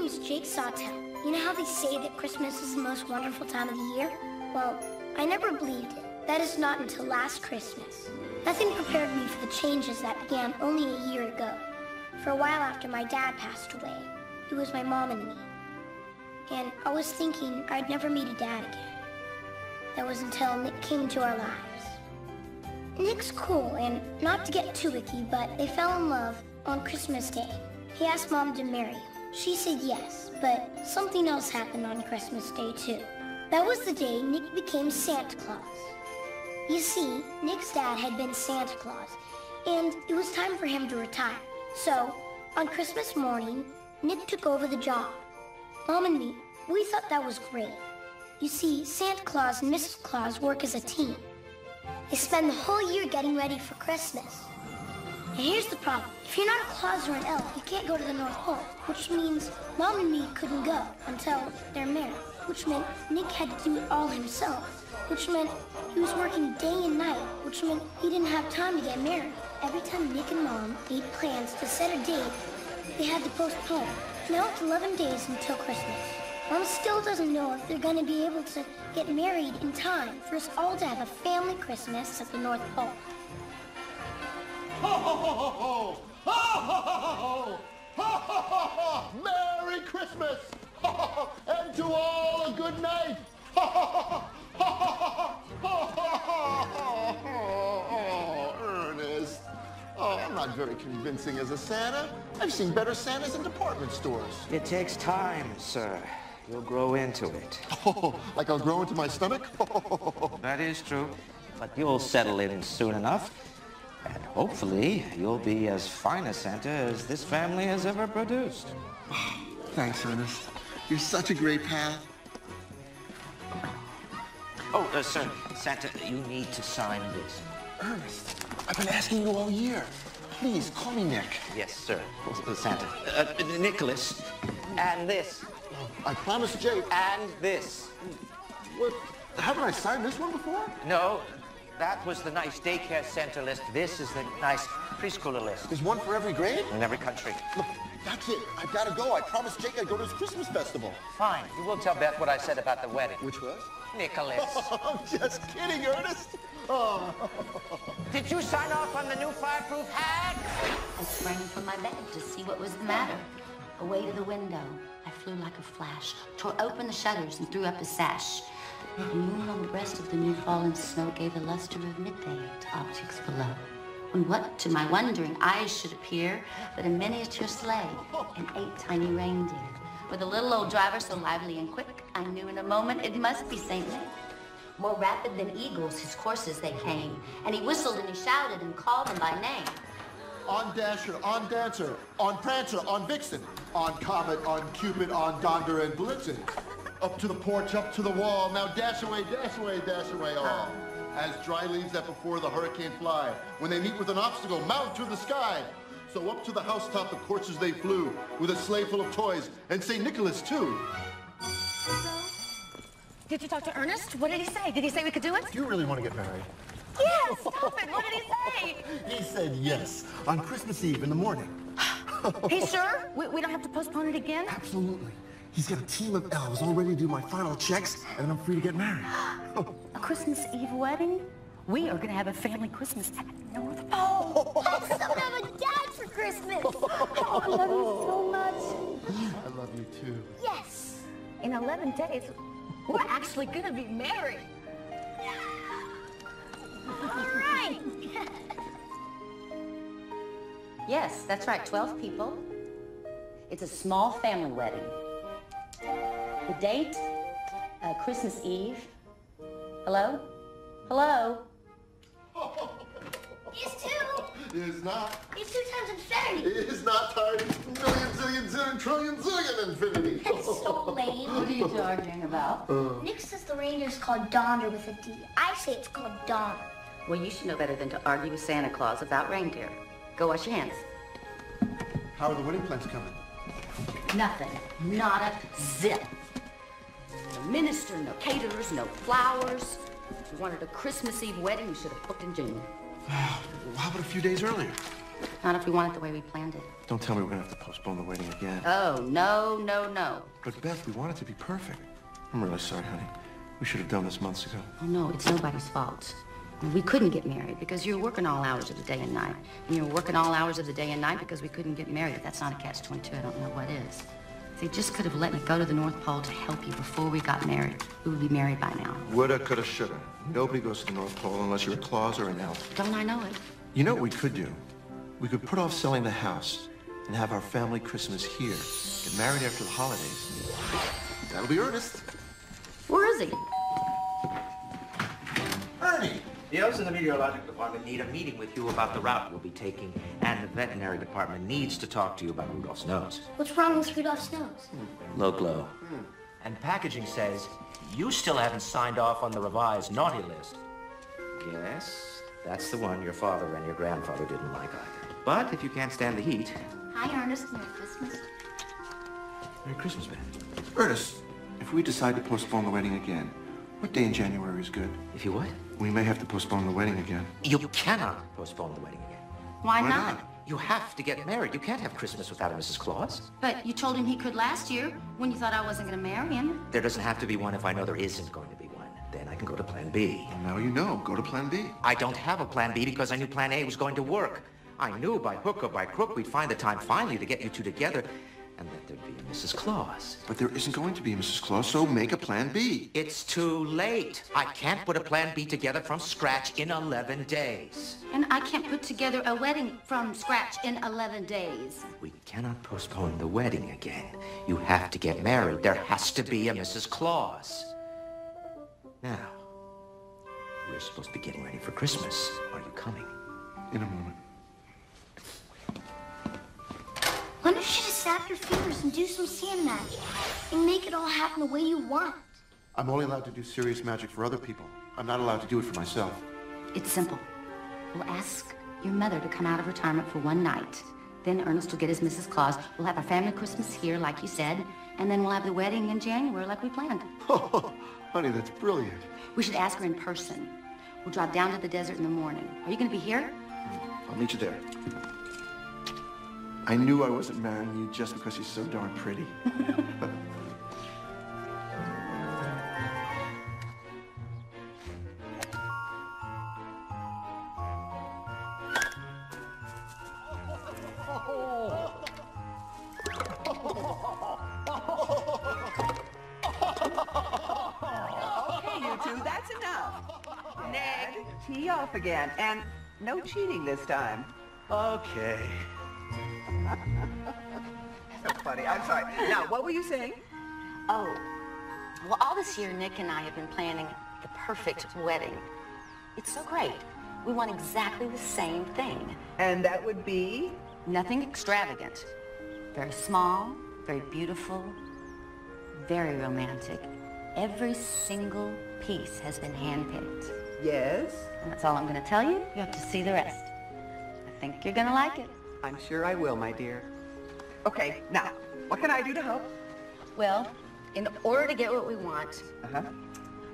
name's Jake Sawtell. You know how they say that Christmas is the most wonderful time of the year? Well, I never believed it. That is not until last Christmas. Nothing prepared me for the changes that began only a year ago. For a while after my dad passed away, it was my mom and me. And I was thinking I'd never meet a dad again. That was until Nick came into our lives. Nick's cool, and not to get too icky, but they fell in love on Christmas Day. He asked Mom to marry him. She said yes, but something else happened on Christmas Day too. That was the day Nick became Santa Claus. You see, Nick's dad had been Santa Claus, and it was time for him to retire. So, on Christmas morning, Nick took over the job. Mom and me, we thought that was great. You see, Santa Claus and Mrs. Claus work as a team. They spend the whole year getting ready for Christmas. And here's the problem. If you're not a Claus or an elf, you can't go to the North Pole, which means Mom and me couldn't go until they're married, which meant Nick had to do it all himself, which meant he was working day and night, which meant he didn't have time to get married. Every time Nick and Mom made plans to set a date, they had to postpone. Now it's 11 days until Christmas. Mom still doesn't know if they're going to be able to get married in time for us all to have a family Christmas at the North Pole. Ho, ho, ho, ho, ho! Ho, ho, ho, ho! Ho, ho, ho, ho! Merry Christmas! Ho, ho, ho! And to all a good night! Ho, ho, ho, ho! Ho, ho, ho, ho, ho! Oh, Ernest. Oh, I'm not very convincing as a Santa. I've seen better Santas in department stores. It takes time, sir. You'll grow into it. Oh, like I'll grow into my stomach? That is true. But you'll settle in soon enough. And hopefully, you'll be as fine a Santa as this family has ever produced. Thanks, Ernest. You're such a great pal. Oh, sir, Santa, you need to sign this. Ernest, I've been asking you all year. Please, call me Nick. Yes, sir. Santa. Nicholas. And this. I promised Jake. And this. What? Haven't I signed this one before? No, that was the nice daycare center list. This is the nice preschooler list. There's one for every grade? In every country. Look, that's it. I've got to go. I promised Jake I'd go to his Christmas festival. Fine. You will tell Beth what I said about the wedding. Which was? Nicholas. I'm just kidding, Ernest. Oh. Did you sign off on the new fireproof hat? I sprang from my bed to see what was the matter. Away to the window, I flew like a flash, tore open the shutters and threw up a sash. The moon on the breast of the new fallen snow gave the luster of midday to objects below. When what to my wondering eyes should appear but a miniature sleigh and 8 tiny reindeer. With a little old driver so lively and quick, I knew in a moment it must be St. Nick. More rapid than eagles, his coursers they came, and he whistled and he shouted and called them by name. On Dasher, on Dancer, on Prancer, on Vixen, on Comet, on Cupid, on Donder and Blitzen. Up to the porch, up to the wall, now dash away all. As dry leaves that before the hurricane fly, when they meet with an obstacle, mount to the sky. So up to the housetop the coursers they flew, with a sleigh full of toys, and St. Nicholas too. Did you talk to Ernest? What did he say? Did he say we could do it? Do you really want to get married? Yes, stop it. What did he say? He said yes, on Christmas Eve in the morning. He's sure? We don't have to postpone it again? Absolutely. He's got a team of elves all ready to do my final checks, and then I'm free to get married. A Christmas Eve wedding? We are going to have a family Christmas at the North Pole. I'm so gonna have a dad for Christmas. Oh, I love you so much. I love you too. Yes. In 11 days, we're actually going to be married. All right. Yes, that's right, 12 people. It's a small family wedding. The date, Christmas Eve. Hello? Hello? It's 2. It is not. It's 2 times infinity. It is not times million, zillion, zillion, trillion, zillion infinity. That's so lame. What are you arguing about? Nick says the reindeer's called Donder with a D. I say it's called Donner. Well, you should know better than to argue with Santa Claus about reindeer. Go wash your hands. How are the wedding plans coming? Nothing. Not a zip. No minister, no caterers, no flowers. If you wanted a Christmas Eve wedding, you should have booked in June. How about a few days earlier? Not if we want it the way we planned it. Don't tell me we're gonna have to postpone the wedding again. Oh, no, no, no. But Beth, we want it to be perfect. I'm really sorry, honey. We should have done this months ago. Oh, no, it's nobody's fault. We couldn't get married because you were working all hours of the day and night. And you were working all hours of the day and night because we couldn't get married. If that's not a catch-22, I don't know what is. If they just could have let me go to the North Pole to help you before we got married, we would be married by now. Woulda, coulda, shoulda. Nobody goes to the North Pole unless you're a Claus or an elf. Don't I know it? You know what we could do? We could put off selling the house and have our family Christmas here. Get married after the holidays. That'll be Ernest. Where is he? Ernie! The Ocean and the Meteorological Department need a meeting with you about the route we'll be taking, and the veterinary department needs to talk to you about Rudolph's nose. What's wrong with Rudolph's nose? Low glow. And packaging says you still haven't signed off on the revised naughty list. Yes, that's the one your father and your grandfather didn't like either. But if you can't stand the heat... Hi, Ernest. Merry Christmas. Merry Christmas, man. Ernest, if we decide to postpone the wedding again, what day in January is good? If you what? We may have to postpone the wedding again. You cannot postpone the wedding again. Why Why not? not? You have to get married. You can't have Christmas without a Mrs. Claus. But you told him he could last year when you thought I wasn't going to marry him. There doesn't have to be one if I know there isn't going to be one. Then I can go to Plan B. Well, now you know. Go to Plan B. I don't have a Plan B because I knew Plan A was going to work. I knew by hook or by crook we'd find the time finally to get you two together and that there'd be a Mrs. Claus. But there isn't going to be a Mrs. Claus, so make a Plan B. It's too late. I can't put a Plan B together from scratch in 11 days. And I can't put together a wedding from scratch in 11 days. We cannot postpone the wedding again. You have to get married. There has to be a Mrs. Claus. Now, we're supposed to be getting ready for Christmas. Are you coming? In a moment. Why don't you just snap your fingers and do some sand magic and make it all happen the way you want? I'm only allowed to do serious magic for other people. I'm not allowed to do it for myself. It's simple. We'll ask your mother to come out of retirement for one night. Then Ernest will get his Mrs. Claus. We'll have our family Christmas here, like you said. And then we'll have the wedding in January, like we planned. Oh, honey, that's brilliant. We should ask her in person. We'll drive down to the desert in the morning. Are you going to be here? I'll meet you there. I knew I wasn't marrying you just because you're so darn pretty. Okay, you two, that's enough. Ned, tee off again, and no cheating this time. Okay. So funny. I'm sorry. Now, what were you saying? Oh, well, all this year, Nick and I have been planning the perfect wedding. It's so great. We want exactly the same thing. And that would be? Nothing extravagant. Very small, very beautiful, very romantic. Every single piece has been handpicked. Yes? And that's all I'm going to tell you. You have to see the rest. I think you're going to like it. I'm sure I will, my dear. Okay, now, what can I do to help? Well, in order to get what we want, Uh-huh.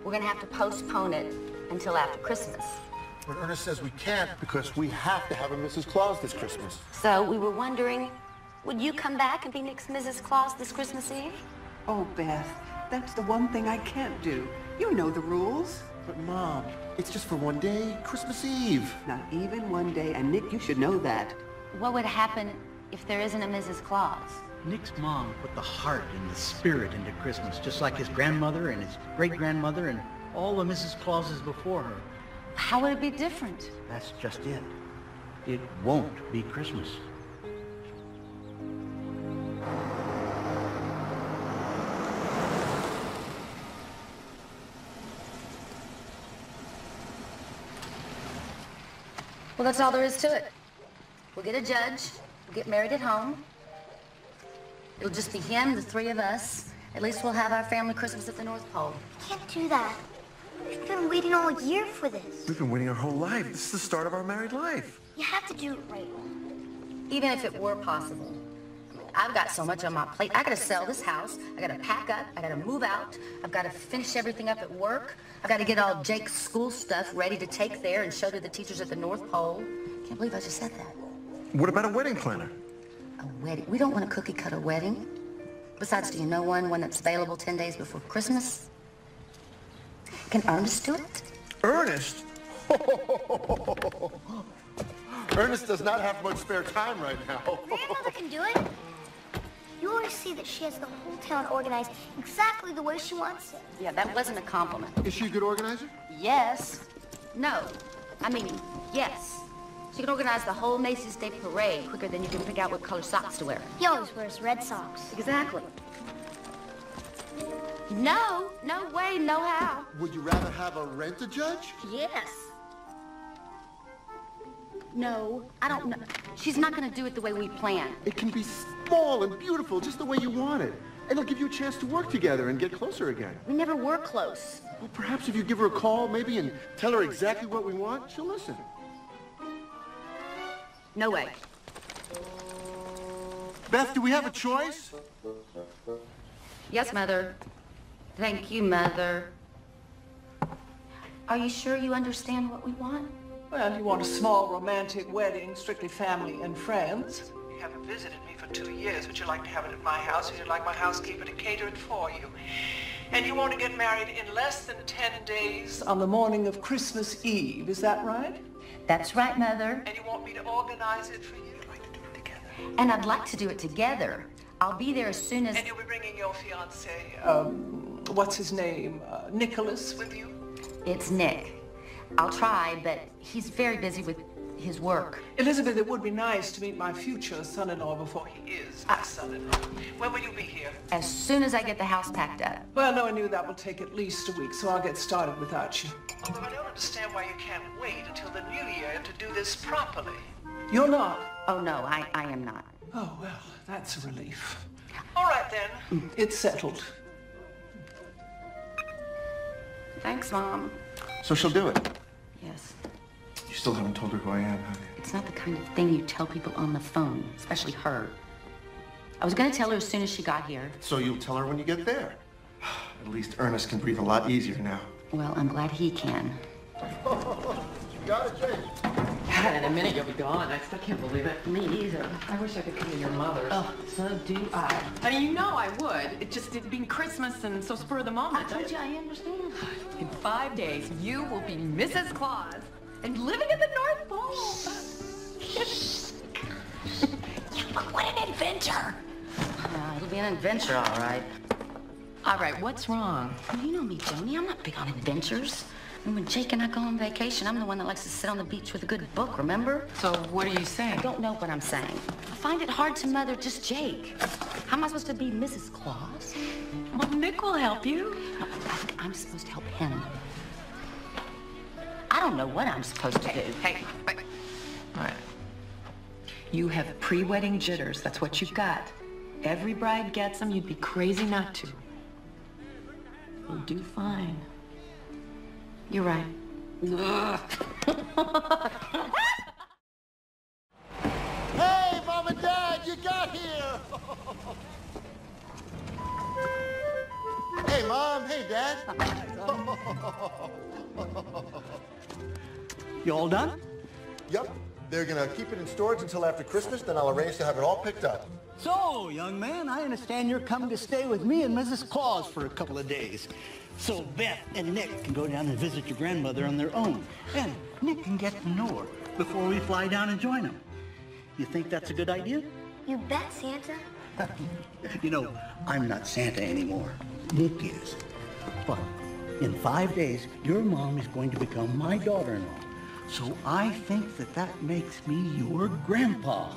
we're going to have to postpone it until after Christmas. But Ernest says we can't because we have to have a Mrs. Claus this Christmas. So we were wondering, would you come back and be Nick's Mrs. Claus this Christmas Eve? Oh, Beth, that's the one thing I can't do. You know the rules. But Mom, it's just for one day, Christmas Eve. Not even one day, and Nick, you should know that. What would happen if there isn't a Mrs. Claus? Nick's mom put the heart and the spirit into Christmas, just like his grandmother and his great-grandmother and all the Mrs. Clauses before her. How would it be different? That's just it. It won't be Christmas. Well, that's all there is to it. We'll get a judge. We'll get married at home. It'll just be him, the three of us. At least we'll have our family Christmas at the North Pole. Can't do that. We've been waiting all year for this. We've been waiting our whole life. This is the start of our married life. You have to do it right. Even if it were possible. I've got so much on my plate. I gotta sell this house. I gotta pack up. I gotta move out. I've gotta finish everything up at work. I've gotta get all Jake's school stuff ready to take there and show to the teachers at the North Pole. Can't believe I just said that. What about a wedding planner? A wedding? We don't want a cookie-cutter wedding. Besides, do you know one that's available 10 days before Christmas? Can Ernest do it? Ernest? Ernest does not have much spare time right now. Grandmother can do it. You always see that she has the whole town organized exactly the way she wants it. Yeah, that wasn't a compliment. Is she a good organizer? Yes. No. I mean, yes. She can organize the whole Macy's Day Parade quicker than you can pick out what color socks to wear. He always wears red socks. Exactly. No way, no how. Would you rather have a rent-a-judge? Yes. No, I don't know. She's not going to do it the way we planned. It can be small and beautiful, just the way you want it. And it'll give you a chance to work together and get closer again. We never were close. Well, perhaps if you give her a call, maybe, and tell her exactly what we want, she'll listen. No way. Beth, do we have a choice? Yes, Mother. Thank you, Mother. Are you sure you understand what we want? Well, you want a small romantic wedding, strictly family and friends. You haven't visited me for 2 years. Would you like to have it at my house, or you'd like my housekeeper to cater it for you? And you want to get married in less than 10 days on the morning of Christmas Eve, is that right? That's right, Mother. And you want me to organize it for you? I'd like to do it together. And I'd like to do it together. I'll be there as soon as... And you'll be bringing your fiancé, what's his name, Nicholas, with you? It's Nick. I'll try, but he's very busy with his work. Elizabeth, it would be nice to meet my future son-in-law before he is my son-in-law. When will you be here? As soon as I get the house packed up. Well, knowing you, that will take at least a week, so I'll get started without you. Although I don't understand why you can't wait until the new year to do this properly. You're not? Oh, no, I am not. Oh, well, that's a relief. All right, then. It's settled. Thanks, Mom. So she'll do it. Yes. You still haven't told her who I am, have you? It's not the kind of thing you tell people on the phone, especially her. I was going to tell her as soon as she got here. So you'll tell her when you get there. At least Ernest can breathe a lot easier now. Well, I'm glad he can. You got it, Jake. God, in a minute you'll be gone. I still can't believe it. Me either. I wish I could come to your mother's. Oh, so do I. I mean, you know I would. It being Christmas and so spur of the moment. I told you I understand. In 5 days, you will be Mrs. Claus and living at the North Pole. What an adventure. It'll be an adventure, all right. All right, what's wrong? You know me, Joni. I'm not big on adventures. And when Jake and I go on vacation, I'm the one that likes to sit on the beach with a good book, remember? So what are you saying? I don't know what I'm saying. I find it hard to mother just Jake. How am I supposed to be Mrs. Claus? Well, Nick will help you. No, I think I'm supposed to help him. I don't know what I'm supposed to do. Hey, wait. All right. You have pre-wedding jitters. That's what you've got. Every bride gets them. You'd be crazy not to. You'll do fine. You're right. Hey, Mom and Dad, you got here! Hey, Mom. Hey, Dad. You all done? Yep. They're gonna keep it in storage until after Christmas, then I'll arrange to have it all picked up. So, young man, I understand you're coming to stay with me and Mrs. Claus for a couple of days. So Beth and Nick can go down and visit your grandmother on their own. And Nick can get to know her before we fly down and join them. You think that's a good idea? You bet, Santa. You know, I'm not Santa anymore. Nick is. But in 5 days, your mom is going to become my daughter-in-law. So I think that makes me your grandpa.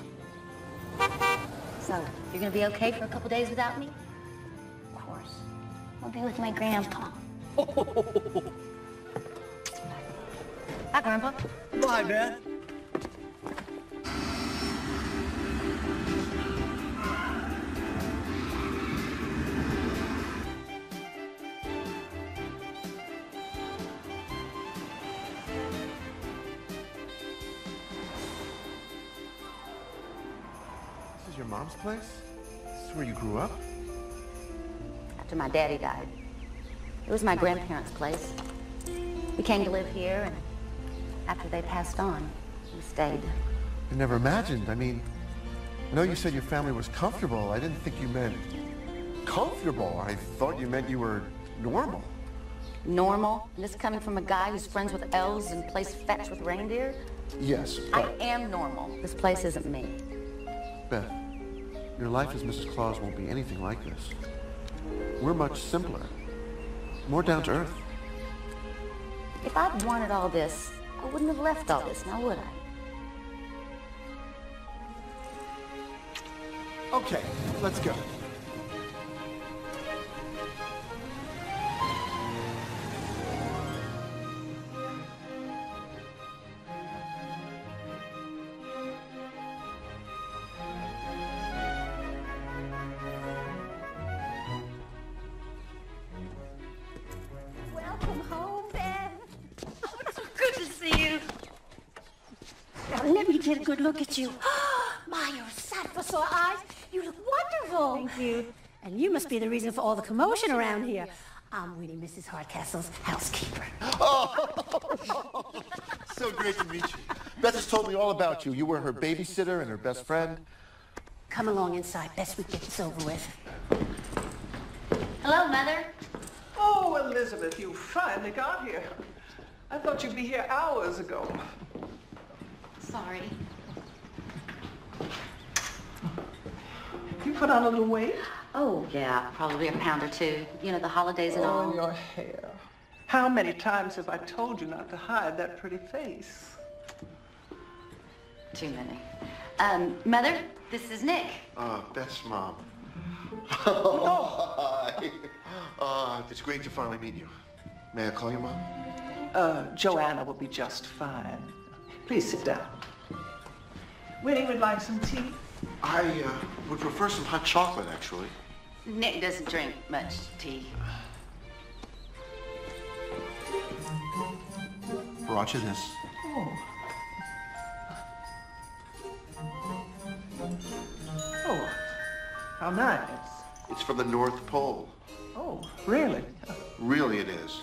So, you're gonna be okay for a couple days without me? Of course. I'll be with my grandpa. Bye, Grandpa. Bye, Beth. This is your mom's place? This is where you grew up? After my daddy died. It was my grandparents' place. We came to live here, and after they passed on, we stayed. I never imagined. I mean, I know you said your family was comfortable. I didn't think you meant comfortable. I thought you meant you were normal. Normal? This coming from a guy who's friends with elves and plays fetch with reindeer? Yes, I but... am normal. This place isn't me. Beth, your life as Mrs. Claus won't be anything like this. We're much simpler, more down to earth. If I'd wanted all this, I wouldn't have left all this, now would I? Okay, let's go. Welcome home, Beth. Oh, it's so good to see you. Now, let me get a good look at you. My, you're a sight for sore eyes. You look wonderful. Thank you. And you must be the reason for all the commotion around here. I'm Winnie, Mrs. Hardcastle's housekeeper. Oh, so great to meet you. Beth has told me all about you. You were her babysitter and her best friend. Come along inside. Best we get this over with. Hello, Mother. Oh, Elizabeth, you finally got here. I thought you'd be here hours ago. Sorry. You put on a little weight? Oh, yeah, probably a pound or two. You know, the holidays and all. Oh, and your hair. How many times have I told you not to hide that pretty face? Too many. Mother, this is Nick. Beth's mom. Oh. Hi. It's great to finally meet you. May I call you Mom? Joanna will be just fine. Please sit down. Winnie would like some tea. I would prefer some hot chocolate, actually. Nick doesn't drink much tea. Brought you this. Oh. Oh, how nice. It's from the North Pole. Oh, really? Really it is.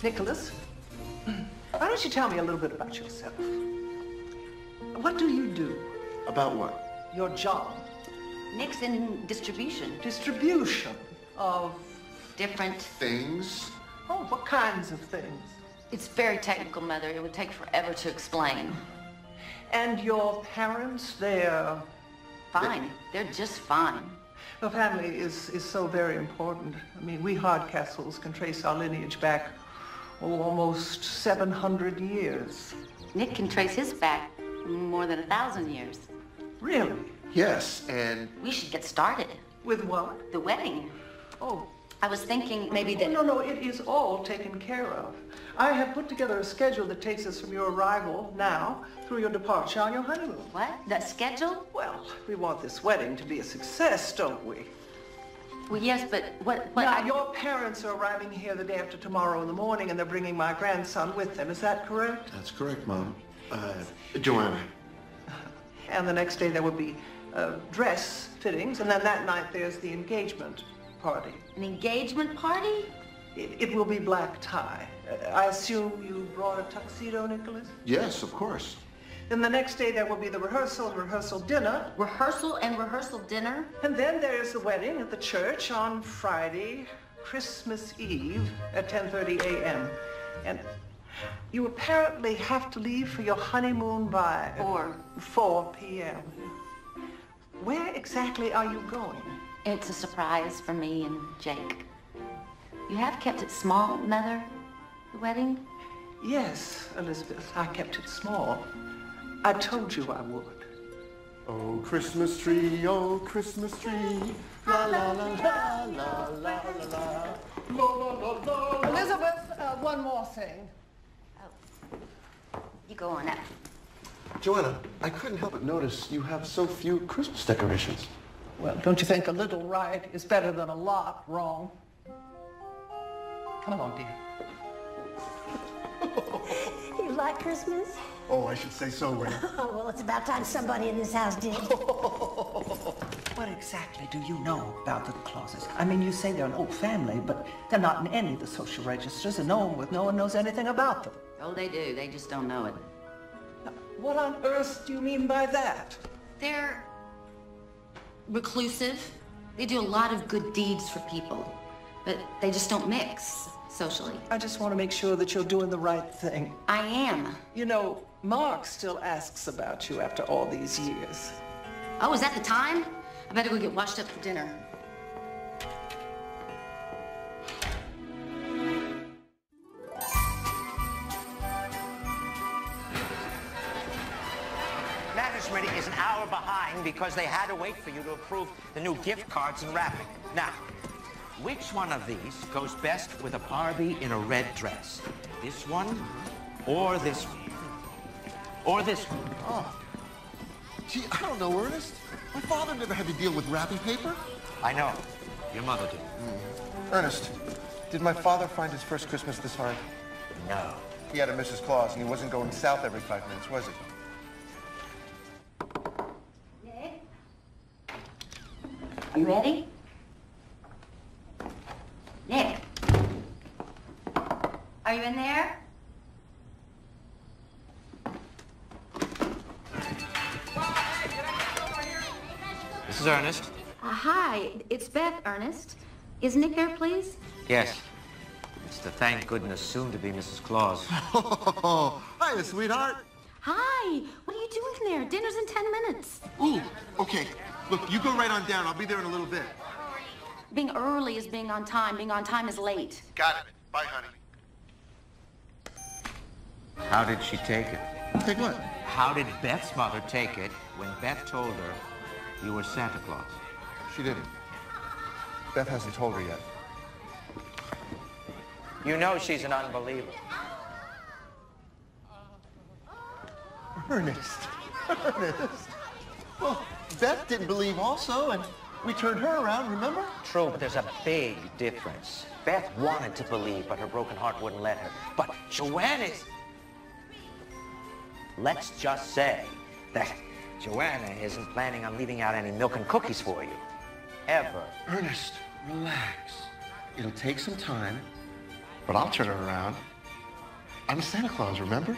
Nicholas, why don't you tell me a little bit about yourself? What do you do? About what? Your job. Nick's in distribution. Distribution of... Different... Things? Oh, what kinds of things? It's very technical, Mother. It would take forever to explain. And your parents, they're... Fine. They're just fine. Well, family is so very important. I mean, we Hardcastles can trace our lineage back, almost 700 years. Nick can trace his back more than 1,000 years. Really? Yes, and... We should get started. With what? The wedding. Oh. I was thinking maybe that... No, it is all taken care of. I have put together a schedule that takes us from your arrival now through your departure on your honeymoon. What? That schedule? Well, we want this wedding to be a success, don't we? Well, yes, but what Now, your parents are arriving here the day after tomorrow in the morning, and they're bringing my grandson with them. Is that correct? That's correct, Mom. Joanna. And the next day there will be dress fittings, and then that night there's the engagement party. An engagement party? It will be black tie. I assume you brought a tuxedo, Nicholas? Yes, of course. Then the next day there will be the rehearsal and rehearsal dinner. Rehearsal and rehearsal dinner? And then there's the wedding at the church on Friday, Christmas Eve at 10:30 a.m. And you apparently have to leave for your honeymoon by 4 p.m. Where exactly are you going? It's a surprise for me and Jake. You have kept it small, Mother, the wedding? Yes, Elizabeth, I kept it small. I told you I would. Oh, Christmas tree, la la la la la la la la. Elizabeth, one more thing. Oh, you go on now. Joanna, I couldn't help but notice you have so few Christmas decorations. Well, don't you think a little right is better than a lot wrong? Come along, dear. You like Christmas? Oh, I should say so, Ray. Oh, well, it's about time somebody in this house did. What exactly do you know about the Clauses? I mean, you say they're an old family, but they're not in any of the social registers, and no one knows anything about them. Oh, they do. They just don't know it. Now, what on earth do you mean by that? They're reclusive. They do a lot of good deeds for people, but they just don't mix socially. I just want to make sure that you're doing the right thing. I am. You know, Mark still asks about you after all these years. Oh, is that the time? I better go get washed up for dinner. Management is an hour behind because they had to wait for you to approve the new gift cards and wrapping. Now, which one of these goes best with a Barbie in a red dress? This one or this one? Or this one? Oh. Gee, I don't know, Ernest. My father never had to deal with wrapping paper. I know. Your mother did. Ernest, did my father find his first Christmas this hard? No. He had a Mrs. Claus, and he wasn't going south every 5 minutes, was he? Nick? Are you ready? Nick? Are you in there? This is Ernest. Hi, it's Beth, Ernest. Is Nick there, please? Yes. It's the thank goodness soon-to-be Mrs. Claus. Oh, hiya, sweetheart. Hi, what are you doing there? Dinner's in 10 minutes. Ooh, okay. Look, you go right on down. I'll be there in a little bit. Being early is being on time. Being on time is late. Got it. Bye, honey. How did she take it? Take what? How did Beth's mother take it when Beth told her you were Santa Claus? She didn't. Beth hasn't told her yet. You know she's an unbeliever. Ernest. Ernest. Well, Beth didn't believe also, and we turned her around, remember? True, but there's a big difference. Beth wanted to believe, but her broken heart wouldn't let her. But Joanna's... Let's just say that Joanna isn't planning on leaving out any milk and cookies for you. Ever. Ernest, relax. It'll take some time, but I'll turn her around. I'm Santa Claus, remember?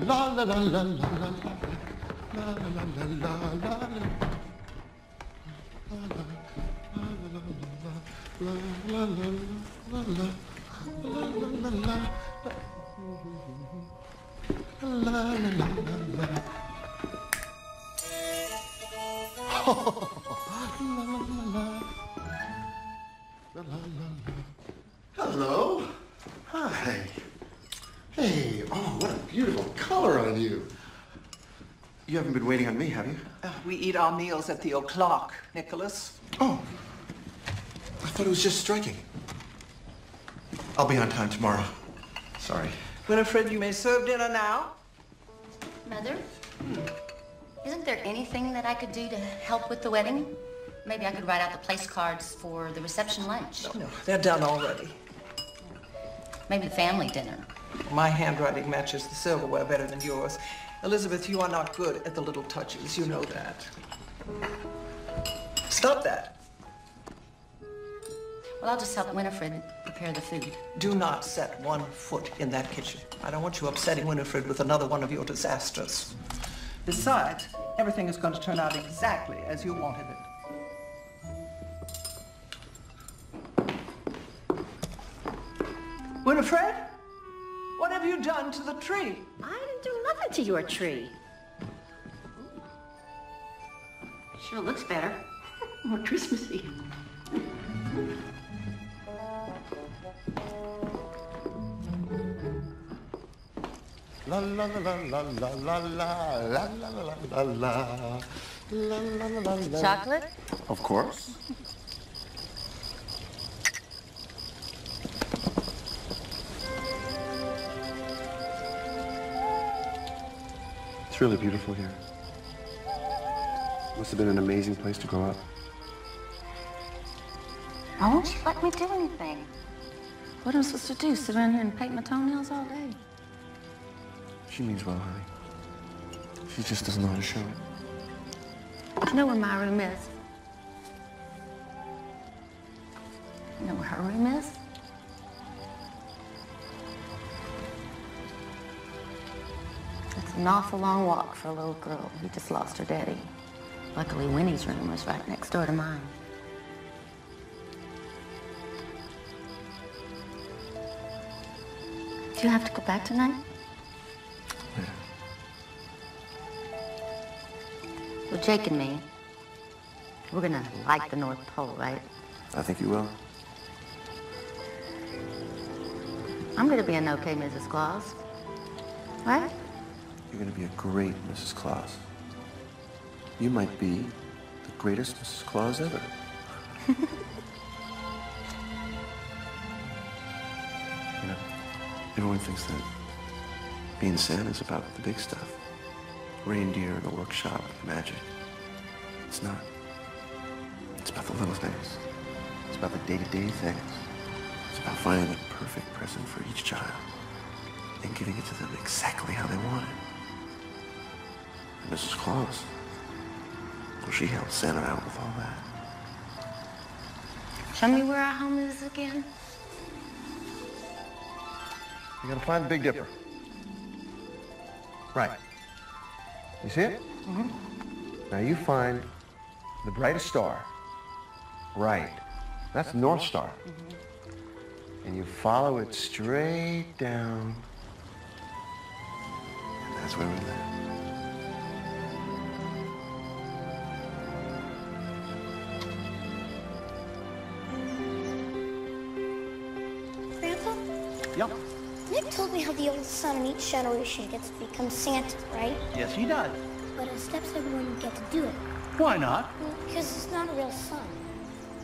La la la la la la la la la la la la. Hello. Hi. Hey, oh, what a beautiful color on you. You haven't been waiting on me, have you? We eat our meals at the o'clock, Nicholas. Oh, I thought it was just striking. I'll be on time tomorrow. Sorry. Winifred, you may serve dinner now. Mother? Isn't there anything that I could do to help with the wedding? Maybe I could write out the place cards for the reception lunch. No, they're done already. Maybe the family dinner. My handwriting matches the silverware better than yours. Elizabeth, you are not good at the little touches. You know that. Stop that. Well, I'll just help Winifred prepare the food. Do not set one foot in that kitchen. I don't want you upsetting Winifred with another one of your disasters. Besides, everything is going to turn out exactly as you wanted it. Winifred, what have you done to the tree? I didn't do nothing to your tree. It sure looks better. More Christmassy. La la la la la la la la la la la la la. Chocolate? Of course. It's really beautiful here. Must have been an amazing place to grow up. Why won't you let me do anything? What am I supposed to do? Sit around here and paint my toenails all day? She means well, honey. She just doesn't know how to show it. Do you know where my room is? You know where her room is? It's an awful long walk for a little girl who just lost her daddy. Luckily, Winnie's room was right next door to mine. Do you have to go back tonight? Yeah. Well, Jake and me, we're gonna like the North Pole, right? I think you will. I'm gonna be an okay Mrs. Claus, right? You're gonna be a great Mrs. Claus. You might be the greatest Mrs. Claus ever. You know, everyone thinks that being Santa is about the big stuff. Reindeer, the workshop, magic. It's not. It's about the little things. It's about the day-to-day things. It's about finding the perfect present for each child and giving it to them exactly how they want it. And Mrs. Claus, well, she helped Santa out with all that. Show me where our home is again. You gotta find the Big Dipper. Right. You see it? Mm-hmm. Now you find the brightest star. Right. That's the North Star. Mm-hmm. And you follow it straight down. And that's where we live. Grandpa? Yep. Nick told me how the oldest son in each generation gets to become Santa, right? Yes, he does. But a stepson wouldn't get to do it. Why not? Well, because he's not a real son.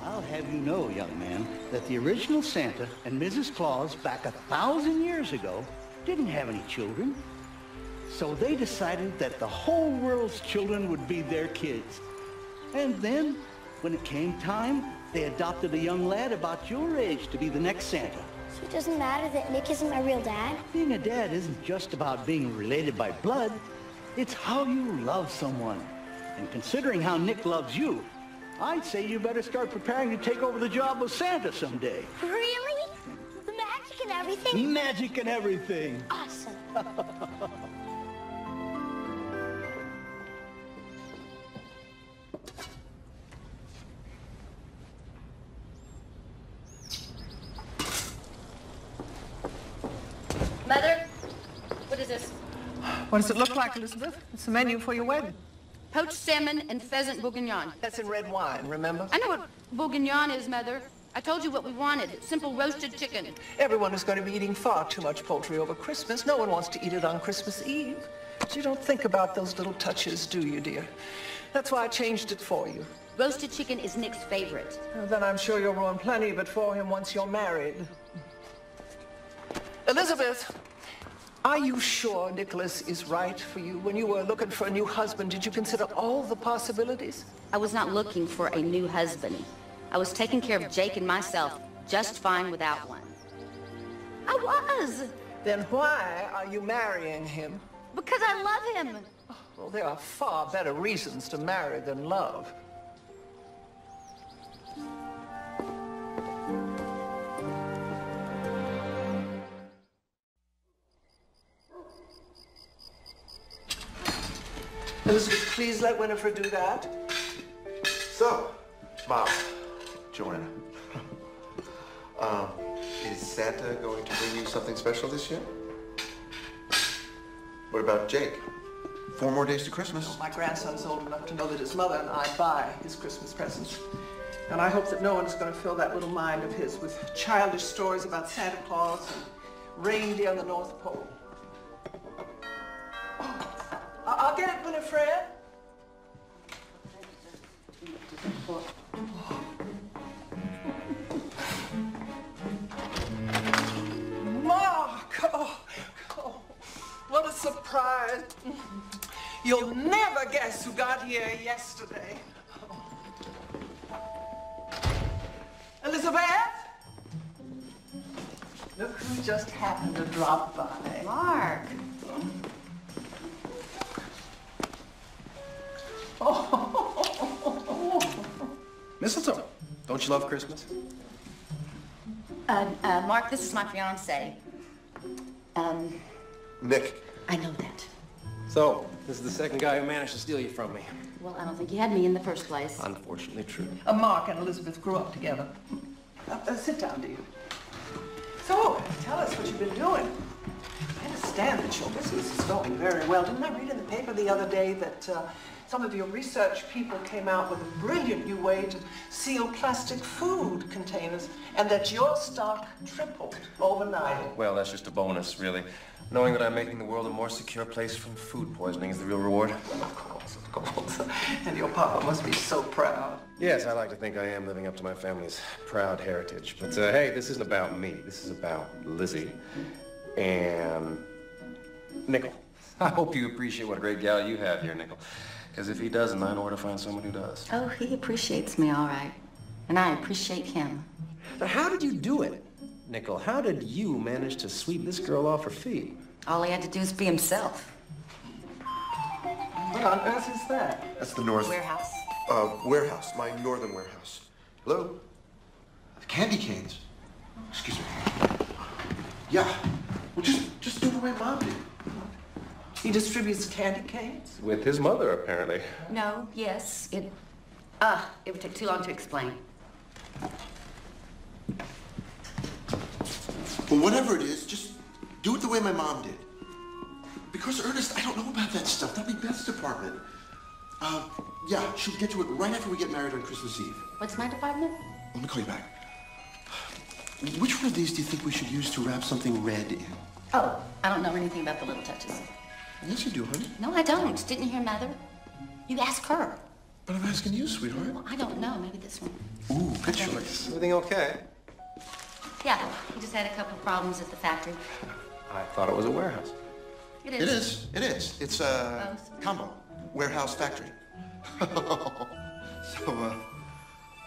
I'll have you know, young man, that the original Santa and Mrs. Claus back 1,000 years ago didn't have any children. So they decided that the whole world's children would be their kids. And then, when it came time, they adopted a young lad about your age to be the next Santa. So it doesn't matter that Nick isn't my real dad? Being a dad isn't just about being related by blood. It's how you love someone. And considering how Nick loves you, I'd say you better start preparing to take over the job of Santa someday. Really? The magic and everything? Magic and everything. Awesome. Mother, what is this? What does it look like, Elizabeth? It's the menu for your wedding. Poached salmon and pheasant bourguignon. That's in red wine, remember? I know what bourguignon is, Mother. I told you what we wanted. Simple roasted chicken. Everyone is going to be eating far too much poultry over Christmas. No one wants to eat it on Christmas Eve. But you don't think about those little touches, do you, dear? That's why I changed it for you. Roasted chicken is Nick's favorite. Then I'm sure you'll ruin plenty of it for him once you're married. Elizabeth, are you sure Nicholas is right for you? When you were looking for a new husband, did you consider all the possibilities? I was not looking for a new husband. I was taking care of Jake and myself just fine without one. I was. Then why are you marrying him? Because I love him. Well, there are far better reasons to marry than love. Elizabeth, please let Winifred do that. So, Mom, Joanna, is Santa going to bring you something special this year? What about Jake? 4 more days to Christmas. My grandson's old enough to know that his mother and I buy his Christmas presents. And I hope that no one is going to fill that little mind of his with childish stories about Santa Claus and reindeer on the North Pole. I'll get it, Winifred. Mark! Oh, what a surprise. You'll never guess who got here yesterday. Elizabeth? Look who just happened to drop by. Mark. Mistletoe. Don't you love Christmas? Mark, this is my fiance. Nick. I know that. So, this is the second guy who managed to steal you from me. Well, I don't think you had me in the first place. Unfortunately true. Mark and Elizabeth grew up together. Sit down, do you? So, tell us what you've been doing. I understand that your business is going very well. Didn't I read in the paper the other day that some of your research people came out with a brilliant new way to seal plastic food containers, and that your stock tripled overnight? Well, that's just a bonus, really. Knowing that I'm making the world a more secure place from food poisoning is the real reward. Of course, of course. And your papa must be so proud. Yes, I like to think I am living up to my family's proud heritage. But hey, this isn't about me. This is about Lizzie and Nickel. I hope you appreciate what a great gal you have here, Nickel. Because if he doesn't, I know where to find someone who does. Oh, he appreciates me, all right. And I appreciate him. But how did you do it, Nickel? How did you manage to sweep this girl off her feet? All he had to do is be himself. What on earth is that? That's the north... Warehouse. Warehouse. My northern warehouse. Hello? Candy canes? Excuse me. Yeah. Well, just do the way Mom did. He distributes candy canes? With his mother, apparently. No, yes, it would take too long to explain. Well, whatever it is, just do it the way my mom did. Because, Ernest, I don't know about that stuff. That'll be Beth's department. Yeah, she'll get to it right after we get married on Christmas Eve. What's my department? Let me call you back. Which one of these do you think we should use to wrap something red in? Oh, I don't know anything about the little touches. Yes, you do, honey. No, I don't. Didn't you hear Mother? You ask her. But I'm asking you, sweetheart. Well, I don't know. Maybe this one. Ooh, good choice. Everything okay? Yeah, he just had a couple problems at the factory. I thought it was a warehouse. It is. It is. It is. It's a combo. Warehouse factory. So,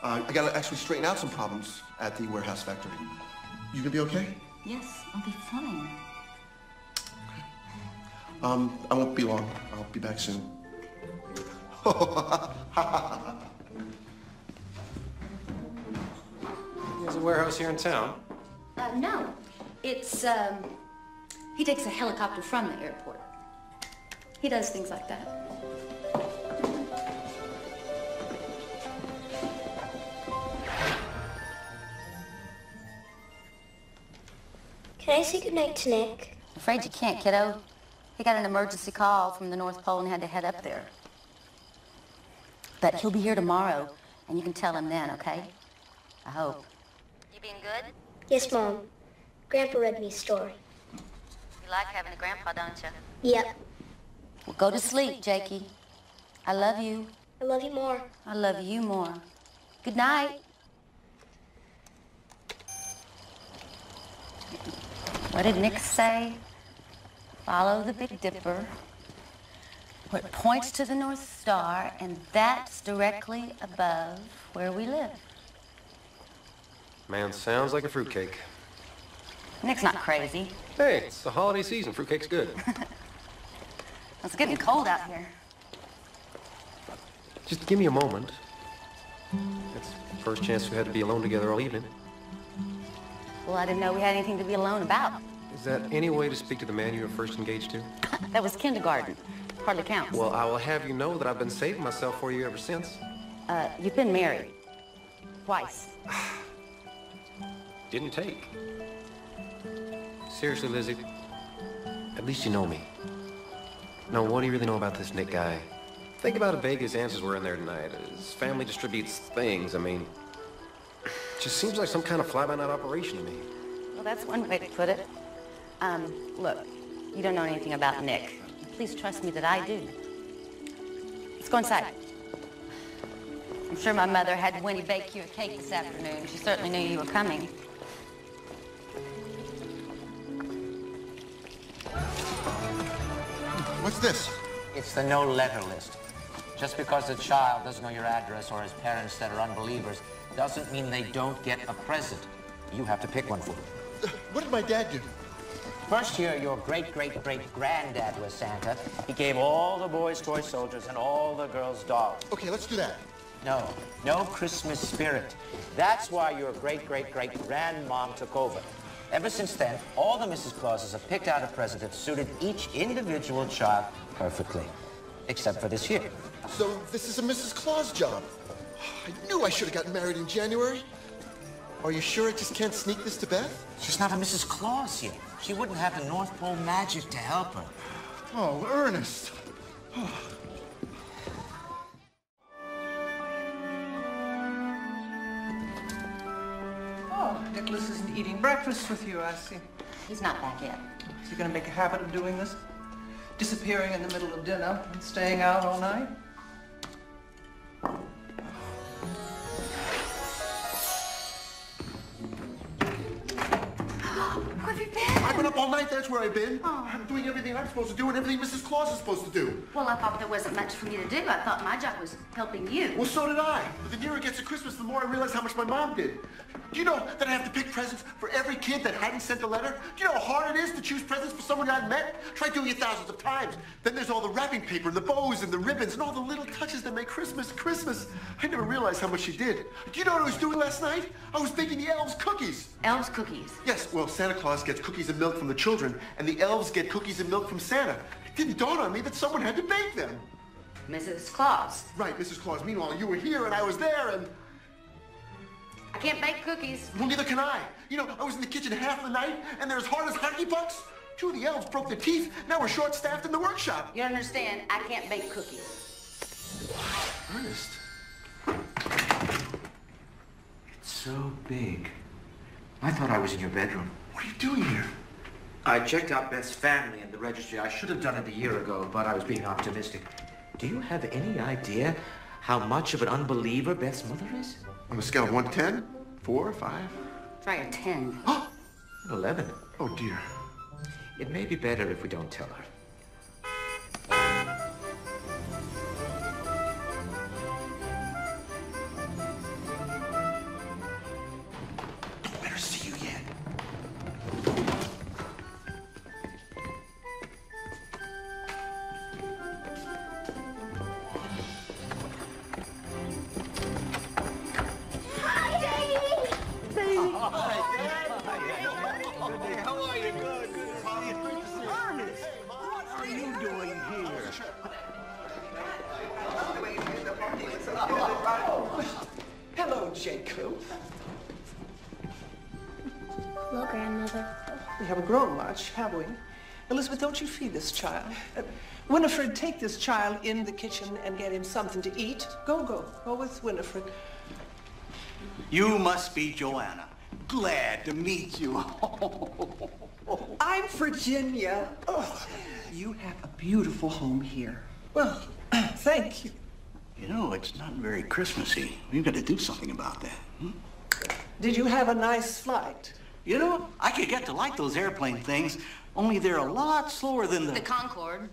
I gotta actually straighten out some problems at the warehouse factory. You gonna be okay? Yes, I'll be fine. I won't be long. I'll be back soon. There's a warehouse here in town. No. It's, he takes a helicopter from the airport. He does things like that. Can I say goodnight to Nick? Afraid you can't, kiddo. He got an emergency call from the North Pole and had to head up there. But he'll be here tomorrow, and you can tell him then, okay? I hope. You being good? Yes, Mom. Grandpa read me a story. You like having a grandpa, don't you? Yep. Well, go to sleep, Jakey. I love you. I love you more. I love you more. Good night. What did Nick say? Follow the Big Dipper, where it points to the North Star, and that's directly above where we live. Man, sounds like a fruitcake. Nick's not crazy. Hey, it's the holiday season. Fruitcake's good. It's getting cold out here. Just give me a moment. It's the first chance we had to be alone together all evening. Well, I didn't know we had anything to be alone about. Is that any way to speak to the man you were first engaged to? That was kindergarten. Hardly counts. Well, I will have you know that I've been saving myself for you ever since. You've been married. Twice. Didn't take. Seriously, Lizzie, at least you know me. No, what do you really know about this Nick guy? Think about how vague his answers were in there tonight. His family distributes things. I mean, just seems like some kind of fly-by-night operation to me. Well, that's one way to put it. Look, you don't know anything about Nick. Please trust me that I do. Let's go inside. I'm sure my mother had Winnie bake you a cake this afternoon. She certainly knew you were coming. What's this? It's the no letter list. Just because a child doesn't know your address or his parents that are unbelievers doesn't mean they don't get a present. You have to pick one for them. what did my dad do? First year, your great-great-great-granddad was Santa. He gave all the boys toy soldiers and all the girls dolls. Okay, let's do that. No Christmas spirit. That's why your great-great-great-grandmom took over. Ever since then, all the Mrs. Clauses have picked out a present that suited each individual child perfectly, except for this year. So this is a Mrs. Claus job. I knew I should have gotten married in January. Are you sure I just can't sneak this to Beth? She's not a Mrs. Claus yet. She wouldn't have the North Pole magic to help her. Oh, Ernest. Oh, Nicholas isn't eating breakfast with you, I see. He's not back yet. Is he going to make a habit of doing this? Disappearing in the middle of dinner and staying out all night? Where have you been? I've been up all night, that's where I've been. I'm doing everything I'm supposed to do and everything Mrs. Claus is supposed to do. Well, I thought there wasn't much for me to do. I thought my job was helping you. Well, so did I. But the nearer it gets to Christmas, the more I realize how much my mom did. Do you know that I have to pick presents for every kid that hadn't sent a letter? Do you know how hard it is to choose presents for someone I hadn't met? Try doing it thousands of times. Then there's all the wrapping paper and the bows and the ribbons and all the little touches that make Christmas Christmas. I never realized how much she did. Do you know what I was doing last night? I was baking the elves cookies. Elves cookies? Yes, well, Santa Claus gets cookies and milk from the children, and the elves get cookies and milk from Santa. It didn't dawn on me that someone had to bake them. Mrs. Claus. Right, Mrs. Claus. Meanwhile, you were here and I was there and... I can't bake cookies. Well, neither can I. You know, I was in the kitchen half the night, and they're as hard as hockey pucks. Two of the elves broke their teeth. Now we're short-staffed in the workshop. You don't understand. I can't bake cookies. Ernest. It's so big. I thought I was in your bedroom. What are you doing here? I checked out Beth's family in the registry. I should have done it a year ago, but I was being optimistic. Do you have any idea how much of an unbeliever Beth's mother is? On a scale of 1 to 10? 4, 5? Try a 10. 11. Oh, dear. It may be better if we don't tell her. Don't let her see you yet. How are you? Good. Ernest, what are you doing here? Hello, Jacob. Hello, Grandmother. We haven't grown much, have we? Elizabeth, don't you feed this child. Winifred, take this child in the kitchen and get him something to eat. Go with Winifred. You must be Joanna. Glad to meet you. I'm Virginia. Oh, you have a beautiful home here. Well, thank you. You know, it's not very Christmassy. We've got to do something about that. Did you have a nice flight? You know, I could get to like those airplane things, only they're a lot slower than The Concorde.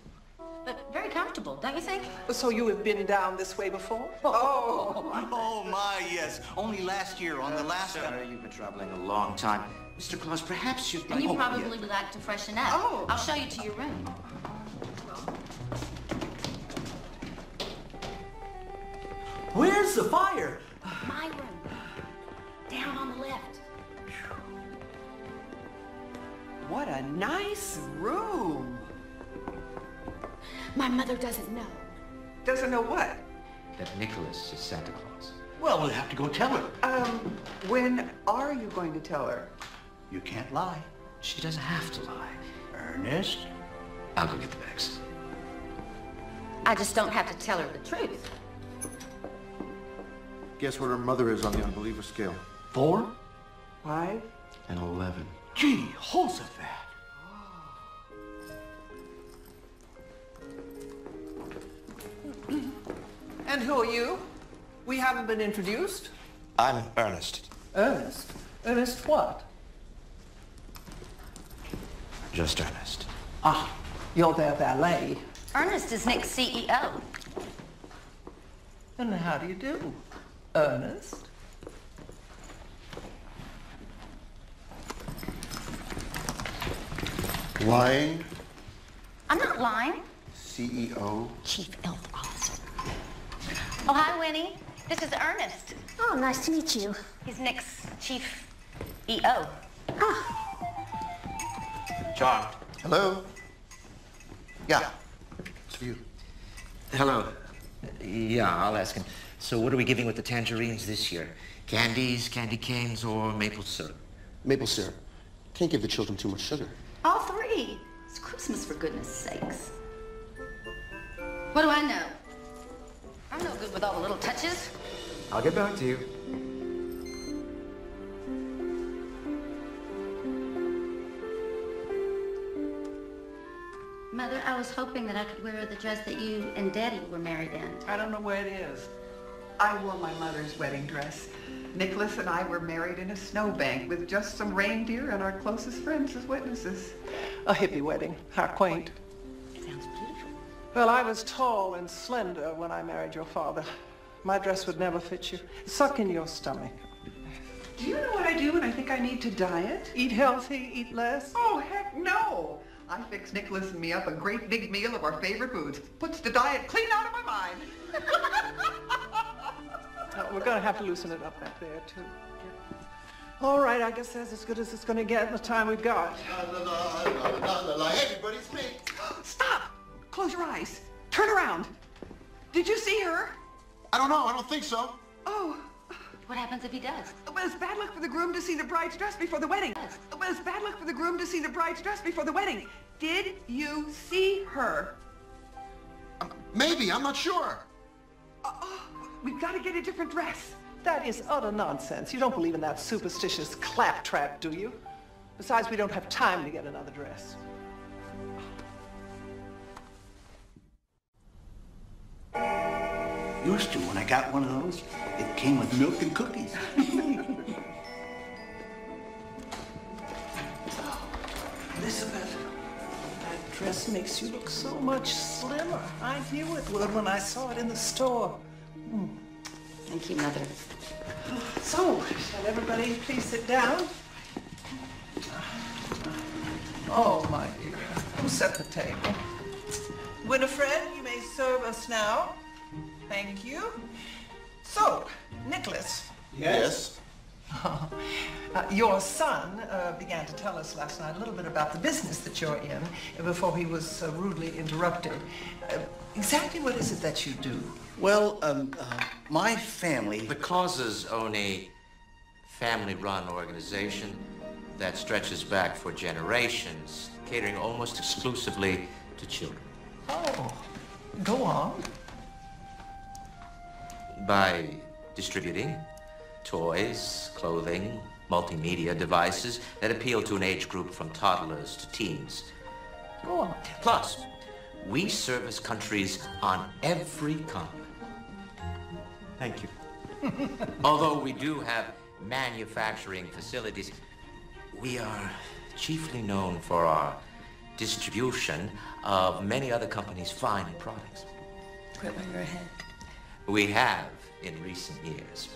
But very comfortable, don't you think? So you have been down this way before? Oh, my, yes. Only last year on the last... Sir, you've been traveling a long time. Mr. Claus, perhaps you'd like... And you probably would like to freshen up. Oh. I'll show you to your room. Where's the fire? My room. Down on the left. What a nice room. My mother doesn't know. Doesn't know what? That Nicholas is Santa Claus. Well, we'll have to go tell her. When are you going to tell her? You can't lie. She doesn't have to lie. Ernest? I'll go get the bags. I just don't have to tell her the truth. Guess what her mother is on the unbeliever scale? 4? 5? And 11. Gee, Jehoshaphat. And who are you? We haven't been introduced. I'm Ernest. Ernest? Ernest what? Just Ernest. Ah, you're their valet. Ernest is Nick's CEO. And how do you do, Ernest? Lying? I'm not lying. CEO? Chief Elf Officer. Oh, hi, Winnie. This is Ernest. Oh, nice to meet you. He's Nick's chief EO. John. Hello? Yeah. It's for you. Hello. Yeah, I'll ask him. So what are we giving with the tangerines this year? Candies, candy canes, or maple syrup? Maple syrup. Can't give the children too much sugar. All three. It's Christmas, for goodness sakes. What do I know? I'm no good with all the little touches. I'll get back to you. Mother, I was hoping that I could wear the dress that you and Daddy were married in. I don't know where it is. I wore my mother's wedding dress. Nicholas and I were married in a snowbank with just some reindeer and our closest friends as witnesses. A hippie wedding. How quaint. Sounds beautiful. Well, I was tall and slender when I married your father. My dress would never fit you. Suck in your stomach. Do you know what I do when I think I need to diet? Eat healthy, eat less? Oh, heck no! I fix Nicholas and me up a great big meal of our favorite foods. Puts the diet clean out of my mind. We're going to have to loosen it up back there, too. All right, I guess that's as good as it's going to get in the time we've got. Hey, everybody, it's me. Stop! Close your eyes. Turn around. Did you see her? I don't know. I don't think so. Oh. What happens if he does? Well, it's bad luck for the groom to see the bride's dress before the wedding. Well, it's bad luck for the groom to see the bride's dress before the wedding. Did you see her? Maybe. I'm not sure. We've got to get a different dress. That is utter nonsense. You don't believe in that superstitious claptrap, do you? Besides, we don't have time to get another dress. Used to when I got one of those. It came with milk and cookies. Elizabeth, that dress makes you look so much slimmer. I knew it would when I saw it in the store. Thank you, Mother. So, shall everybody please sit down? Oh, my dear. Who set the table? Winifred, you may serve us now. Thank you. So, Nicholas. Yes? Your son began to tell us last night a little bit about the business that you're in before he was rudely interrupted. Exactly what is it that you do? Well, my family... The Clauses own a family-run organization that stretches back for generations, catering almost exclusively to children. Oh, go on. By distributing toys, clothing, multimedia devices that appeal to an age group from toddlers to teens. Go on. Plus, we service countries on every continent. Thank you. Although we do have manufacturing facilities, we are chiefly known for our distribution of many other companies' fine products. Quit when you're ahead. We have, in recent years,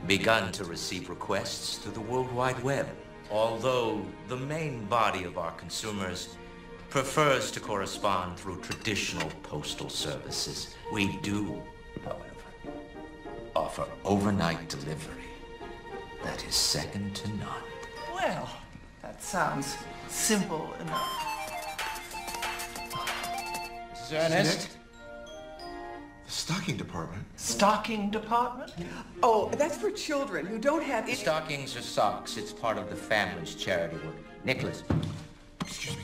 begun to receive requests through the World Wide Web. Although the main body of our consumers prefers to correspond through traditional postal services, we do, however, offer overnight delivery that is second to none. Well, that sounds simple enough. Mrs. Ernest? The stocking department. Stocking department? Oh, that's for children who don't have any... Stockings or socks, it's part of the family's charity work. Nicholas. Excuse me.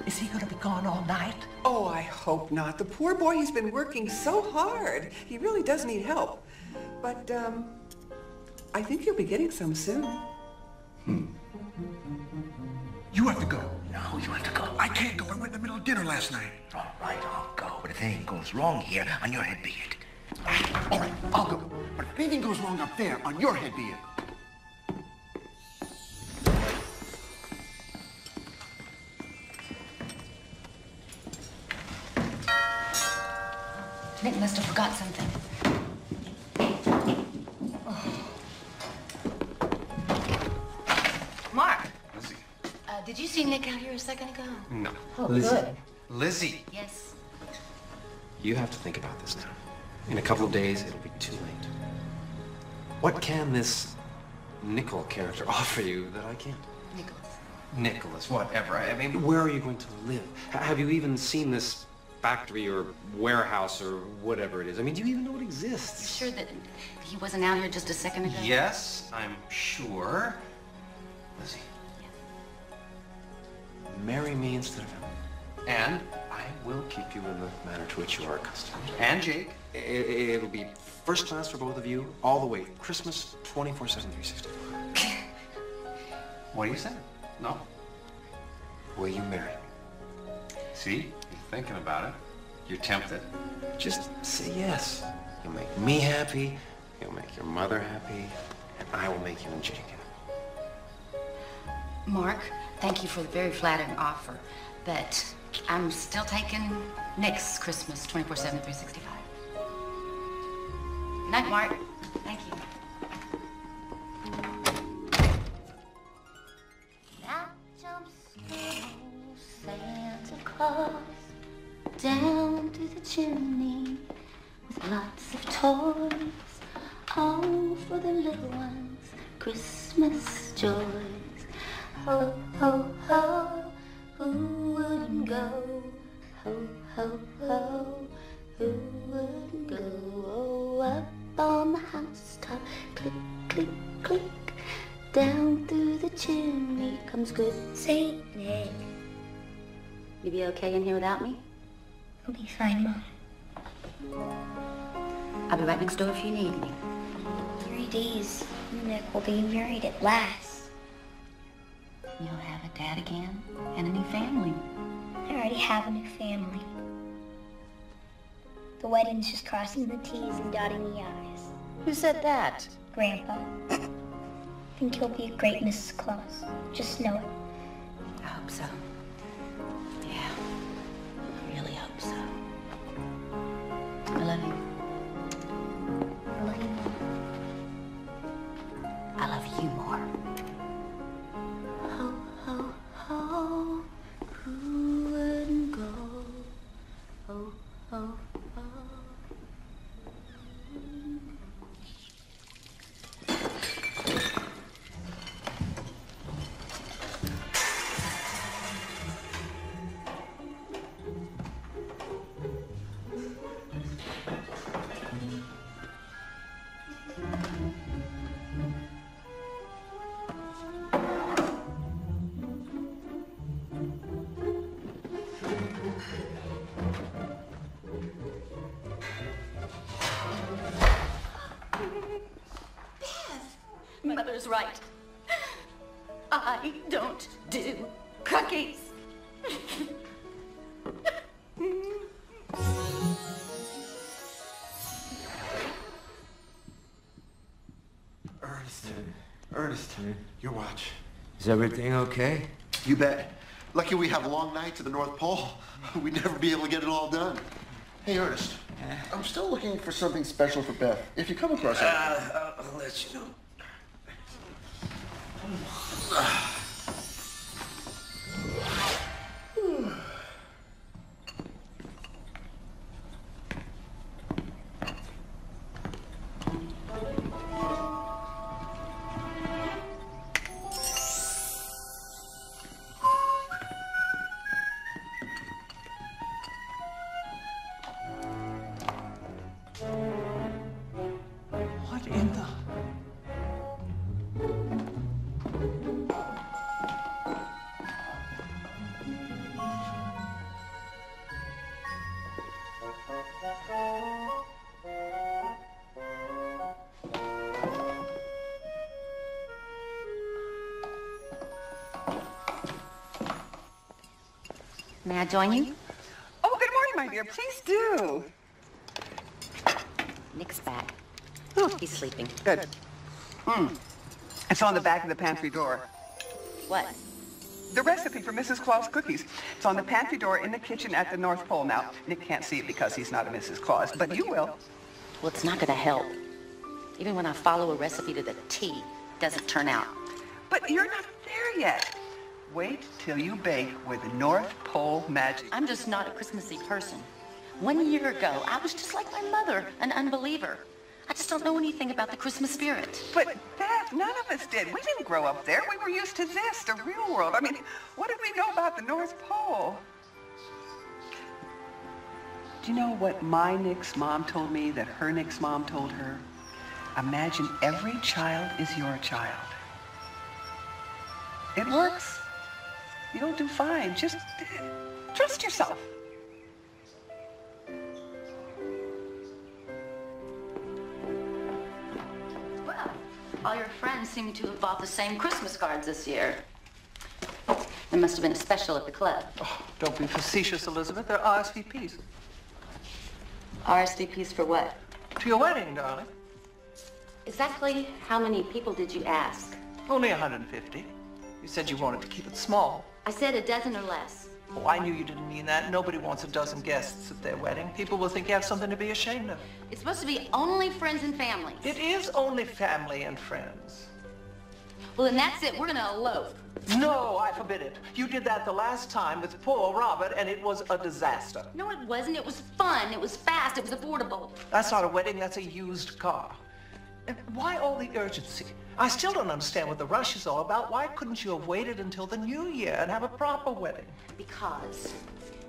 Is he going to be gone all night? Oh, I hope not. The poor boy, he's been working so hard. He really does need help. But, I think he'll be getting some soon. You have to go. No, you have to go. I can't go. I went in the middle of dinner last night. All right, I'll go. But if anything goes wrong here, on your head be it. All right, I'll go. But if anything goes wrong up there, on your head be it. Nick must have forgot something. see Nick out here a second ago? No. Oh, Lizzie. good. Lizzie, Yes. you have to think about this now. In a couple of days, it'll be too late. What can this Nickel character offer you that I can't? Nicholas, whatever. I mean, where are you going to live? Have you even seen this factory or warehouse or whatever it is? I mean, do you even know it exists? You sure that he wasn't out here just a second ago? Yes, I'm sure. Lizzie, marry me instead of him. And I will keep you in the manner to which you are accustomed. And Jake, it'll be first class for both of you, all the way. Christmas, 24/7, 365. What do you say? No? Will you marry me? See? You're thinking about it. You're tempted. Just say yes. You'll make me happy, you'll make your mother happy, and I will make you and Jake happy. Mark, thank you for the very flattering offer, but I'm still taking Nick's Christmas 24/7, 365. Good night, Mark. Thank you. Now jumps Santa Claus down through the chimney with lots of toys, all for the little ones, Christmas joys. Ho, ho, ho, who wouldn't go? Ho, ho, ho, who wouldn't go? Oh, up on the housetop, click, click, click, down through the chimney comes good Saint Nick. You be okay in here without me? I'll be fine, Mom. I'll be right next door if you need me. 3 days, Nick will be married at last. You'll have a dad again and a new family. I already have a new family. The wedding's just crossing the T's and dotting the I's. Who said that? Grandpa. I think he'll be a great Mrs. Claus. Just know it. I hope so. Yeah, I really hope so. I love you. I love you, Mom. I love you more. Ho, ho, ho, who wouldn't go? Ho, ho, ho. Mother's right. I don't do cookies. Ernest, your watch. Is everything okay? You bet. Lucky we have long nights at the North Pole. We'd never be able to get it all done. Hey, Ernest, I'm still looking for something special for Beth. If you come across it, I'll let you know. What in the... May I join you? Oh, good morning, my dear. Please do. Nick's back. He's sleeping. Good. It's on the back of the pantry door. What? The recipe for Mrs. Claus cookies. It's on the pantry door in the kitchen at the North Pole. Now, Nick can't see it because he's not a Mrs. Claus, but you will. Well, it's not going to help. Even when I follow a recipe to the T, it doesn't turn out. But you're not there yet. Wait till you bake with North Pole magic. I'm just not a Christmassy person. 1 year ago, I was just like my mother, an unbeliever. I just don't know anything about the Christmas spirit. But, Beth, none of us did. We didn't grow up there. We were used to this, the real world. I mean, what did we know about the North Pole? Do you know what my Nick's mom told me that her Nick's mom told her? Imagine every child is your child. It works. You'll do fine. Just trust yourself. Well, all your friends seem to have bought the same Christmas cards this year. There must have been a special at the club. Oh, don't be facetious, Elizabeth. They're RSVPs. RSVPs for what? To your wedding, darling. Exactly how many people did you ask? Only 150. You said you wanted to keep it small. I said a dozen or less. Oh, I knew you didn't mean that. Nobody wants a dozen guests at their wedding. People will think you have something to be ashamed of. It's supposed to be only friends and family. It is only family and friends. Well, then that's it. We're gonna elope. No, I forbid it. You did that the last time with poor Robert, and it was a disaster. No, it wasn't. It was fun. It was fast. It was affordable. That's not a wedding. That's a used car. And why all the urgency? I still don't understand what the rush is all about. Why couldn't you have waited until the new year and have a proper wedding? Because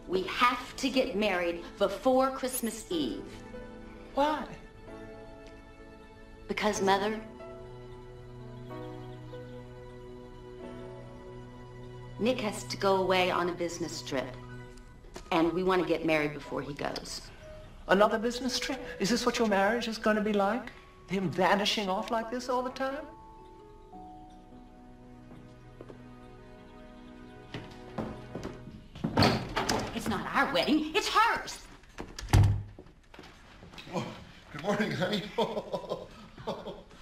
we have to get married before Christmas Eve. Why? Because, Mother, Nick has to go away on a business trip, and we want to get married before he goes. Another business trip? Is this what your marriage is going to be like? Him vanishing off like this all the time? It's not our wedding, it's hers. Oh, good morning, honey.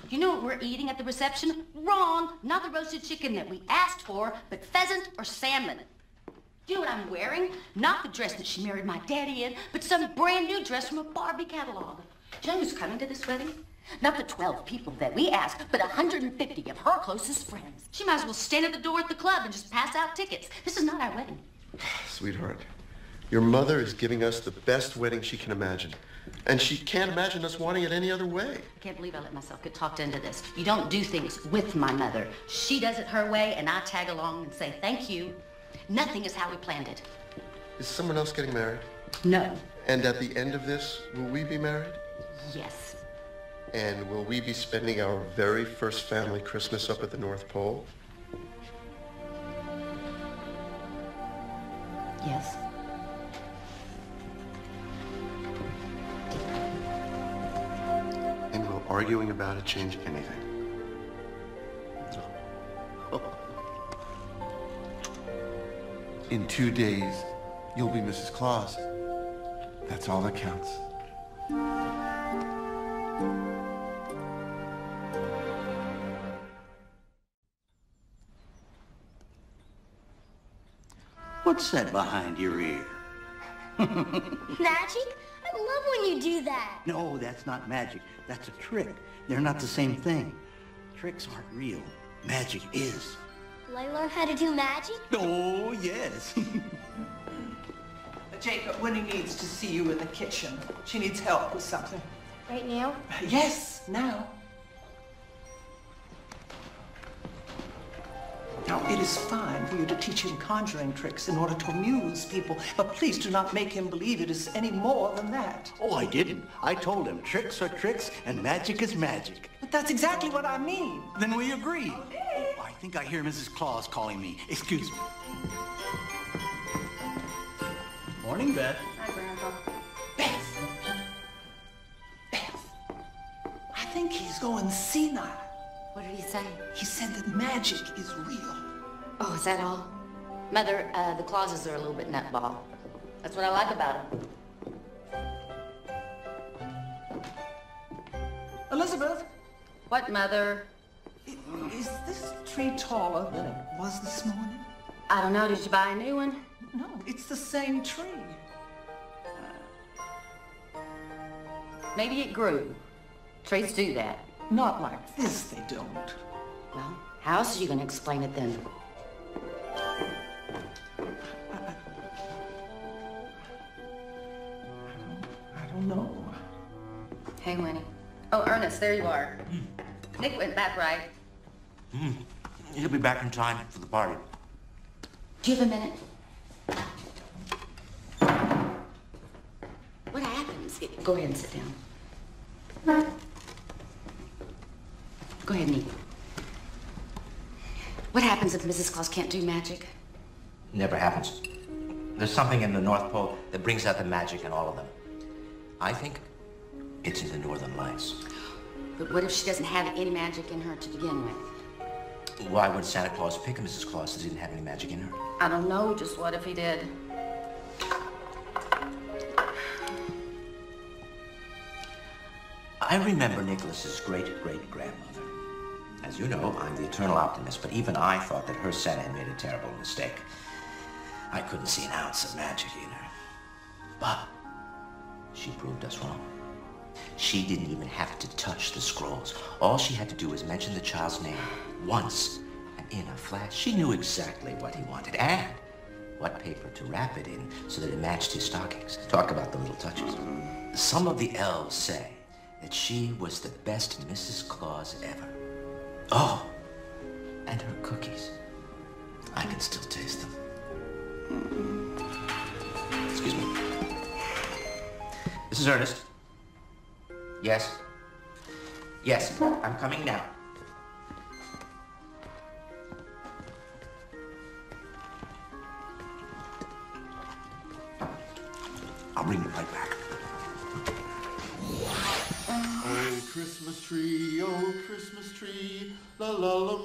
You know what we're eating at the reception? Wrong, not the roasted chicken that we asked for, but pheasant or salmon. Do you know what I'm wearing? Not the dress that she married my daddy in, but some brand new dress from a Barbie catalog. Do you know who's coming to this wedding? Not the 12 people that we asked, but 150 of her closest friends. She might as well stand at the door at the club and just pass out tickets. This is not our wedding. Sweetheart, your mother is giving us the best wedding she can imagine. And she can't imagine us wanting it any other way. I can't believe I let myself get talked into this. You don't do things with my mother. She does it her way, and I tag along and say thank you. Nothing is how we planned it. Is someone else getting married? No. And at the end of this, will we be married? Yes. And will we be spending our very first family Christmas up at the North Pole? Yes. And will arguing about it change anything? In 2 days, you'll be Mrs. Claus. That's all that counts. What's that behind your ear? Magic? I love when you do that. No, that's not magic. That's a trick. They're not the same thing. Tricks aren't real. Magic is. Will I learn how to do magic? Oh, yes. Jacob, Winnie needs to see you in the kitchen. She needs help with something. Right now? Yes, now. Now, it is fine for you to teach him conjuring tricks in order to amuse people, but please do not make him believe it is any more than that. Oh, I didn't. I told him tricks are tricks and magic is magic. But that's exactly what I mean. Then we agree. Oh, I think I hear Mrs. Claus calling me. Excuse me. Morning, Beth. Hi, Grandpa. Beth! Beth! I think he's going senile. What did he say? He said that magic is real. Oh, is that all? Mother, the Clauses are a little bit nutball. That's what I like about them. Elizabeth? What, Mother? Is this tree taller than it was this morning? I don't know. Did you buy a new one? No, it's the same tree. Maybe it grew. Trees do that. Not like this, they don't. Well, how else are you going to explain it then? Oh, no. Hey, Winnie. Oh, Ernest, there you are. Nick went back, right? He'll be back in time for the party. Do you have a minute? What happens? Go ahead and sit down. Go ahead, Nick. What happens if Mrs. Claus can't do magic? Never happens. There's something in the North Pole that brings out the magic in all of them. I think it's in the Northern Lights. But what if she doesn't have any magic in her to begin with? Why would Santa Claus pick a Mrs. Claus that didn't have any magic in her? I don't know, just what if he did? I remember Nicholas's great-great-grandmother. As you know, I'm the eternal optimist, but even I thought that her Santa had made a terrible mistake. I couldn't see an ounce of magic in her. But she proved us wrong. She didn't even have to touch the scrolls. All she had to do was mention the child's name once, and in a flash, she knew exactly what he wanted and what paper to wrap it in so that it matched his stockings. Talk about the little touches. Some of the elves say that she was the best Mrs. Claus ever. Oh, and her cookies. I can still taste them. Excuse me. This is Ernest. Yes? Yes, I'm coming now. I'll bring you right back. Oh, Christmas tree, la la la,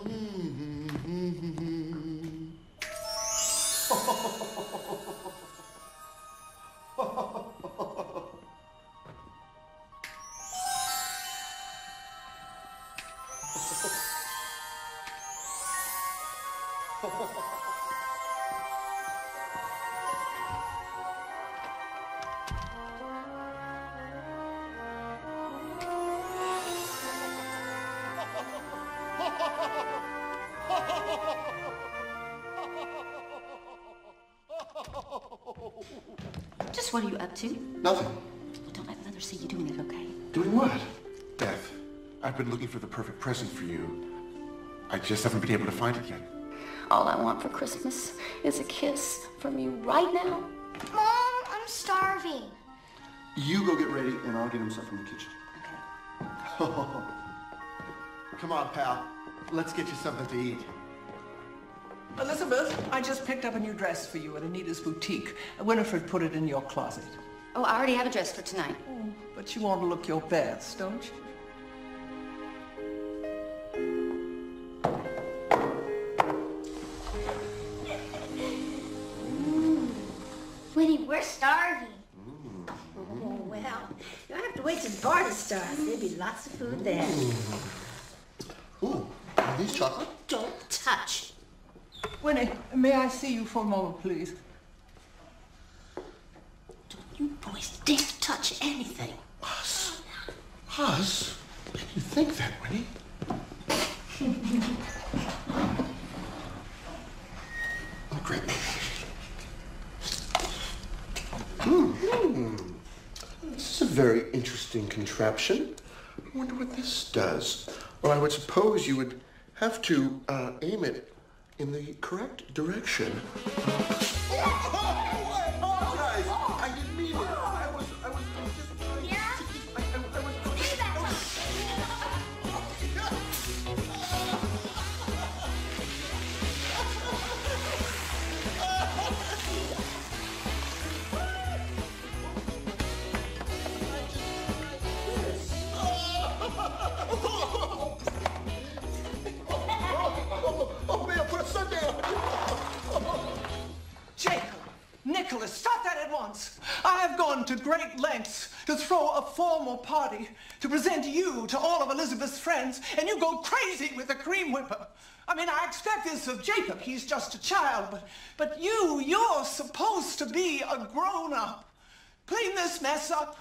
Just what are you up to? Nothing. Well, don't let Mother see you doing it, okay? Doing what? Beth, I've been looking for the perfect present for you. I just haven't been able to find it yet. All I want for Christmas is a kiss from you right now. Mom, I'm starving. You go get ready, and I'll get him stuff from the kitchen. Okay. Come on, pal. Let's get you something to eat. Elizabeth, I just picked up a new dress for you at Anita's boutique. Winifred put it in your closet. Oh, I already have a dress for tonight. Oh, but you want to look your best, don't you? Winnie, we're starving. Oh, well, you'll have to wait till the party starts. There'll be lots of food then. Ooh, are these chocolate? Don't touch. Winnie, may I see you for a moment, please? Don't you boys dare touch anything. Us? Us? What do you think that, Winnie? Oh, great. This is a very interesting contraption. I wonder what this does. Well, I would suppose you would have to aim it in the correct direction. I didn't mean it. I was just trying Yeah? Oh, man, put a Sunday on. Jacob, Nicholas, stop that at once. I have gone to great lengths to throw a formal party to present you to all of Elizabeth's friends, and you go crazy with the cream whipper. I mean, I expect this of Jacob. He's just a child, but you're supposed to be a grown-up. Clean this mess up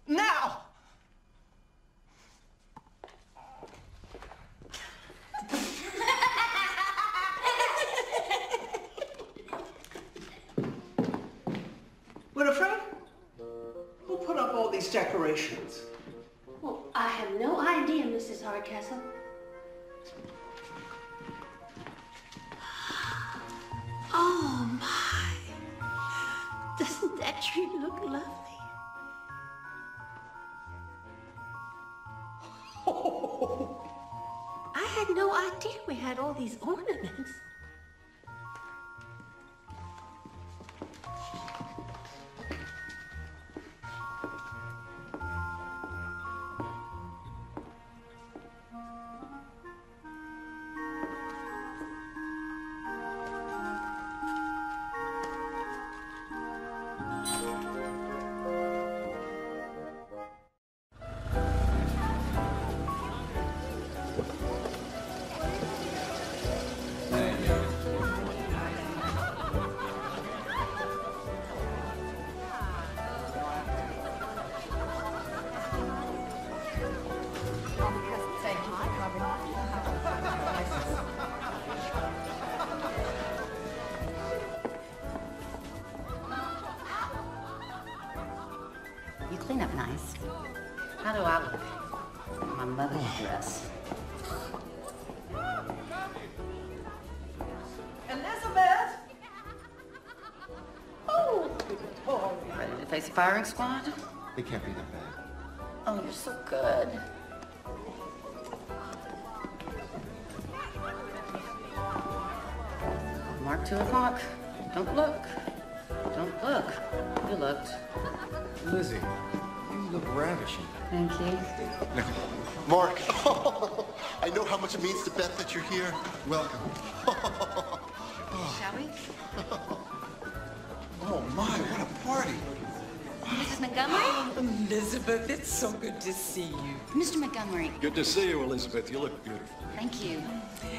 now. Winifred, who put up all these decorations? Well, I have no idea, Mrs. Hardcastle. Oh, my. Doesn't that tree look lovely? I had no idea we had all these ornaments. You clean up nice. How do I look? My mother's dress. Elizabeth! Oh! Ready to face the firing squad? It can't be that bad. Oh, you're so good. Mark 2 o'clock. Don't look. Don't look. You looked. Lizzie, you look ravishing. Thank you. Mark, I know how much it means to Beth that you're here. Welcome. Shall we? Oh my, what a party. Mrs. Montgomery? Elizabeth, it's so good to see you. Mr. Montgomery. Good to see you, Elizabeth. You look beautiful. Thank you.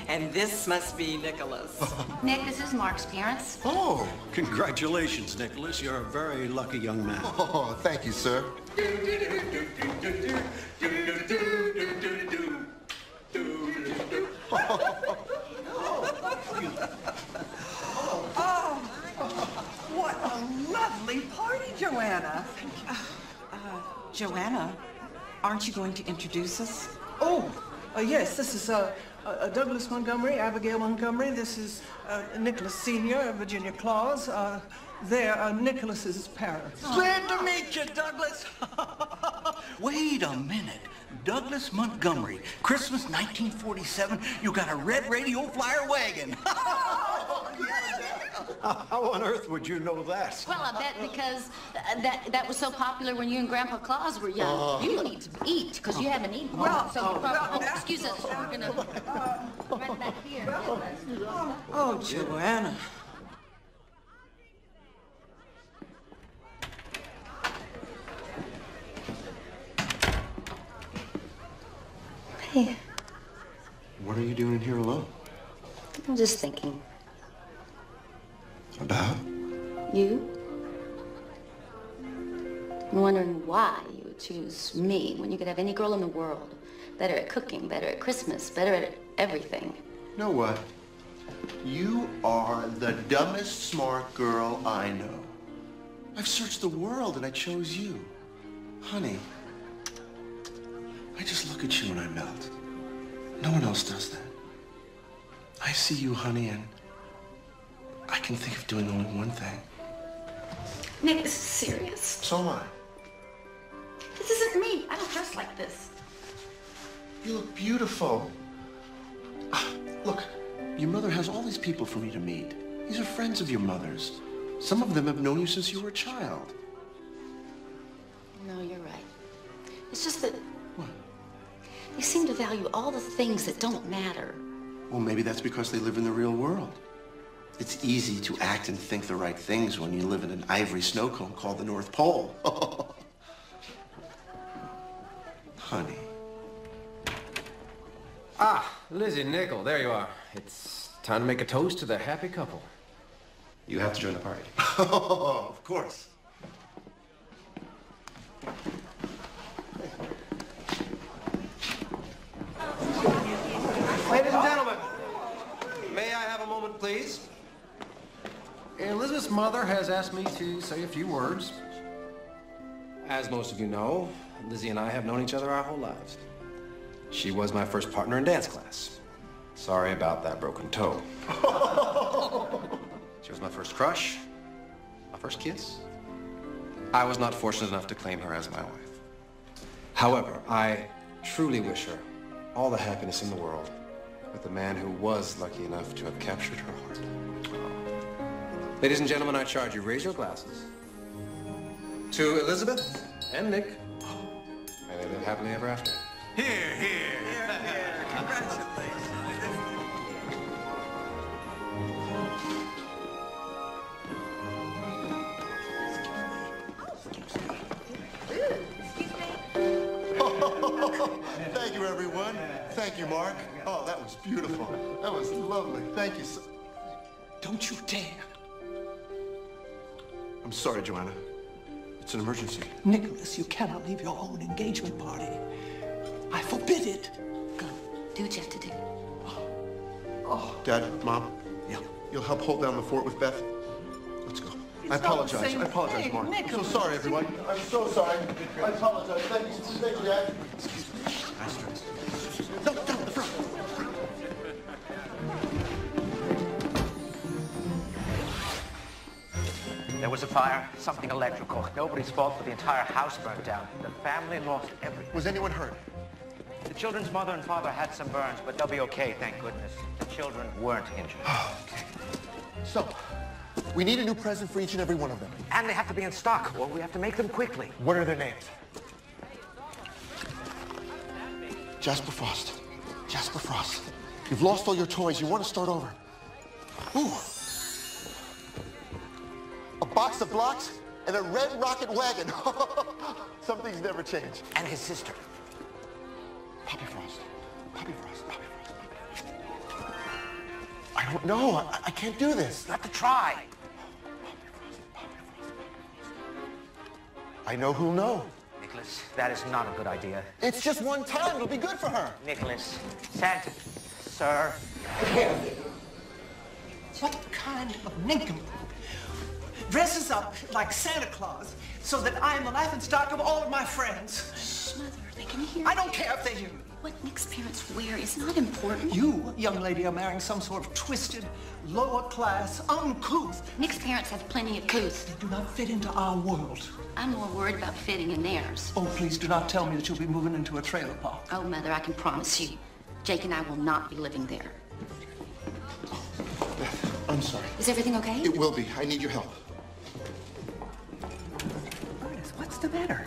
And this must be Nicholas. Nick, this is Mark's parents. Oh, congratulations, Nicholas. You're a very lucky young man. Oh, thank you, sir. Oh, what a lovely party, Joanna. Joanna, aren't you going to introduce us? Oh, yes, this is Douglas Montgomery, Abigail Montgomery. This is Nicholas Sr., Virginia Claus. They're Nicholas's parents. Glad to meet you, Douglas. Wait a minute. Douglas Montgomery, Christmas 1947, you got a red radio flyer wagon. How on earth would you know that? Well, I bet because that was so popular when you and Grandpa Claus were young. You need to eat because you haven't eaten. Well, so you probably, excuse us, we're gonna run back here. Oh, Joanna. Hey, What are you doing here alone? I'm just thinking. About? You? I'm wondering why you would choose me when you could have any girl in the world. Better at cooking, better at Christmas, better at everything. You know what? You are the dumbest smart girl I know. I've searched the world and I chose you. Honey, I just look at you and I melt. No one else does that. I see you, honey, and I can think of doing only one thing. Nick, this is serious. So am I. This isn't me. I don't dress like this. You look beautiful. Look, your mother has all these people for me to meet. These are friends of your mother's. Some of them have known you since you were a child. No, you're right. It's just that... What? They seem to value all the things that don't matter. Well, maybe that's because they live in the real world. It's easy to act and think the right things when you live in an ivory snow cone called the North Pole. Honey. Ah, Lizzie, Nickel, there you are. It's time to make a toast to the happy couple. You have to join the party. Of course. Ladies and gentlemen, may I have a moment, please? Elizabeth's mother has asked me to say a few words. As most of you know, Lizzie and I have known each other our whole lives. She was my first partner in dance class. Sorry about that broken toe. She was my first crush, my first kiss. I was not fortunate enough to claim her as my wife. However, I truly wish her all the happiness in the world with the man who was lucky enough to have captured her heart. Ladies and gentlemen, I charge you, raise your glasses to Elizabeth and Nick. May they live happily ever after. Here, here. Congratulations. Thank you, everyone. Thank you, Mark. Oh, that was beautiful. That was lovely. Thank you so... Don't you dare. I'm sorry, Joanna. It's an emergency. Nicholas, you cannot leave your own engagement party. I forbid it. Go. Do what you have to do. Dad, Mom? Yeah. You'll help hold down the fort with Beth? Let's go. It's I apologize. not the same I apologize, thing, Mark. I'm so Nicholas. sorry, everyone. I'm so sorry. I apologize. Thank you. Thank you, Dad. Excuse me. Nice dress. No, down the front. There was a fire, something electrical. Nobody's fault, but the entire house burnt down. The family lost everything. Was anyone hurt? The children's mother and father had some burns, but they'll be okay, thank goodness. The children weren't injured. Okay. So, we need a new present for each and every one of them. And they have to be in stock, or we have to make them quickly. What are their names? Jasper Frost. Jasper Frost. You've lost all your toys. You want to start over. Ooh. A box of blocks and a red rocket wagon. Some things never change. And his sister. Poppy Frost. Poppy Frost. Poppy Frost. I don't know. I can't do this. You have to try. Poppy Frost. I know who'll know. Nicholas, that is not a good idea. It's just one time. It'll be good for her. Nicholas, Santa, sir. What kind of nincompoop dresses up like Santa Claus so that I am the laughingstock of all of my friends? Shh, Mother, they can hear I don't care if they hear me. What Nick's parents wear is not important. You, young lady, are marrying some sort of twisted, lower-class, uncouth. Nick's parents have plenty of couth. They do not fit into our world. I'm more worried about fitting in theirs. Oh, please do not tell me that you'll be moving into a trailer park. Oh, Mother, I can promise you, Jake and I will not be living there. I'm sorry. Is everything okay? It will be. I need your help. Ernest, what's the matter?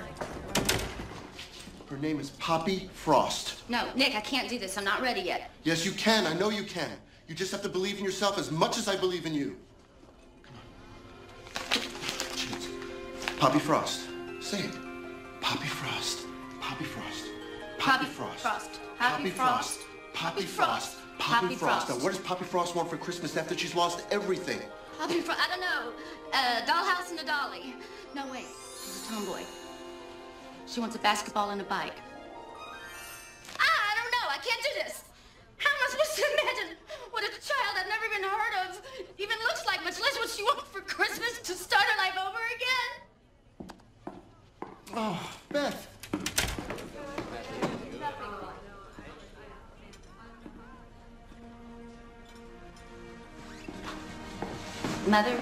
Her name is Poppy Frost. No, Nick, I can't do this. I'm not ready yet. Yes, you can. I know you can. You just have to believe in yourself as much as I believe in you. Come on. Jeez. Poppy Frost. Say it. Poppy Frost. Poppy Frost. Poppy Frost. Poppy Frost. Poppy Frost. Poppy Frost. Now, what does Poppy Frost want for Christmas after she's lost everything? Poppy Frost, I don't know. A dollhouse and a dolly. No, wait. She's a tomboy. She wants a basketball and a bike. I don't know. I can't do this. How am I supposed to imagine what a child I've never even heard of even looks like, much less what she wants for Christmas to start her life over again? Oh, Beth. Mother,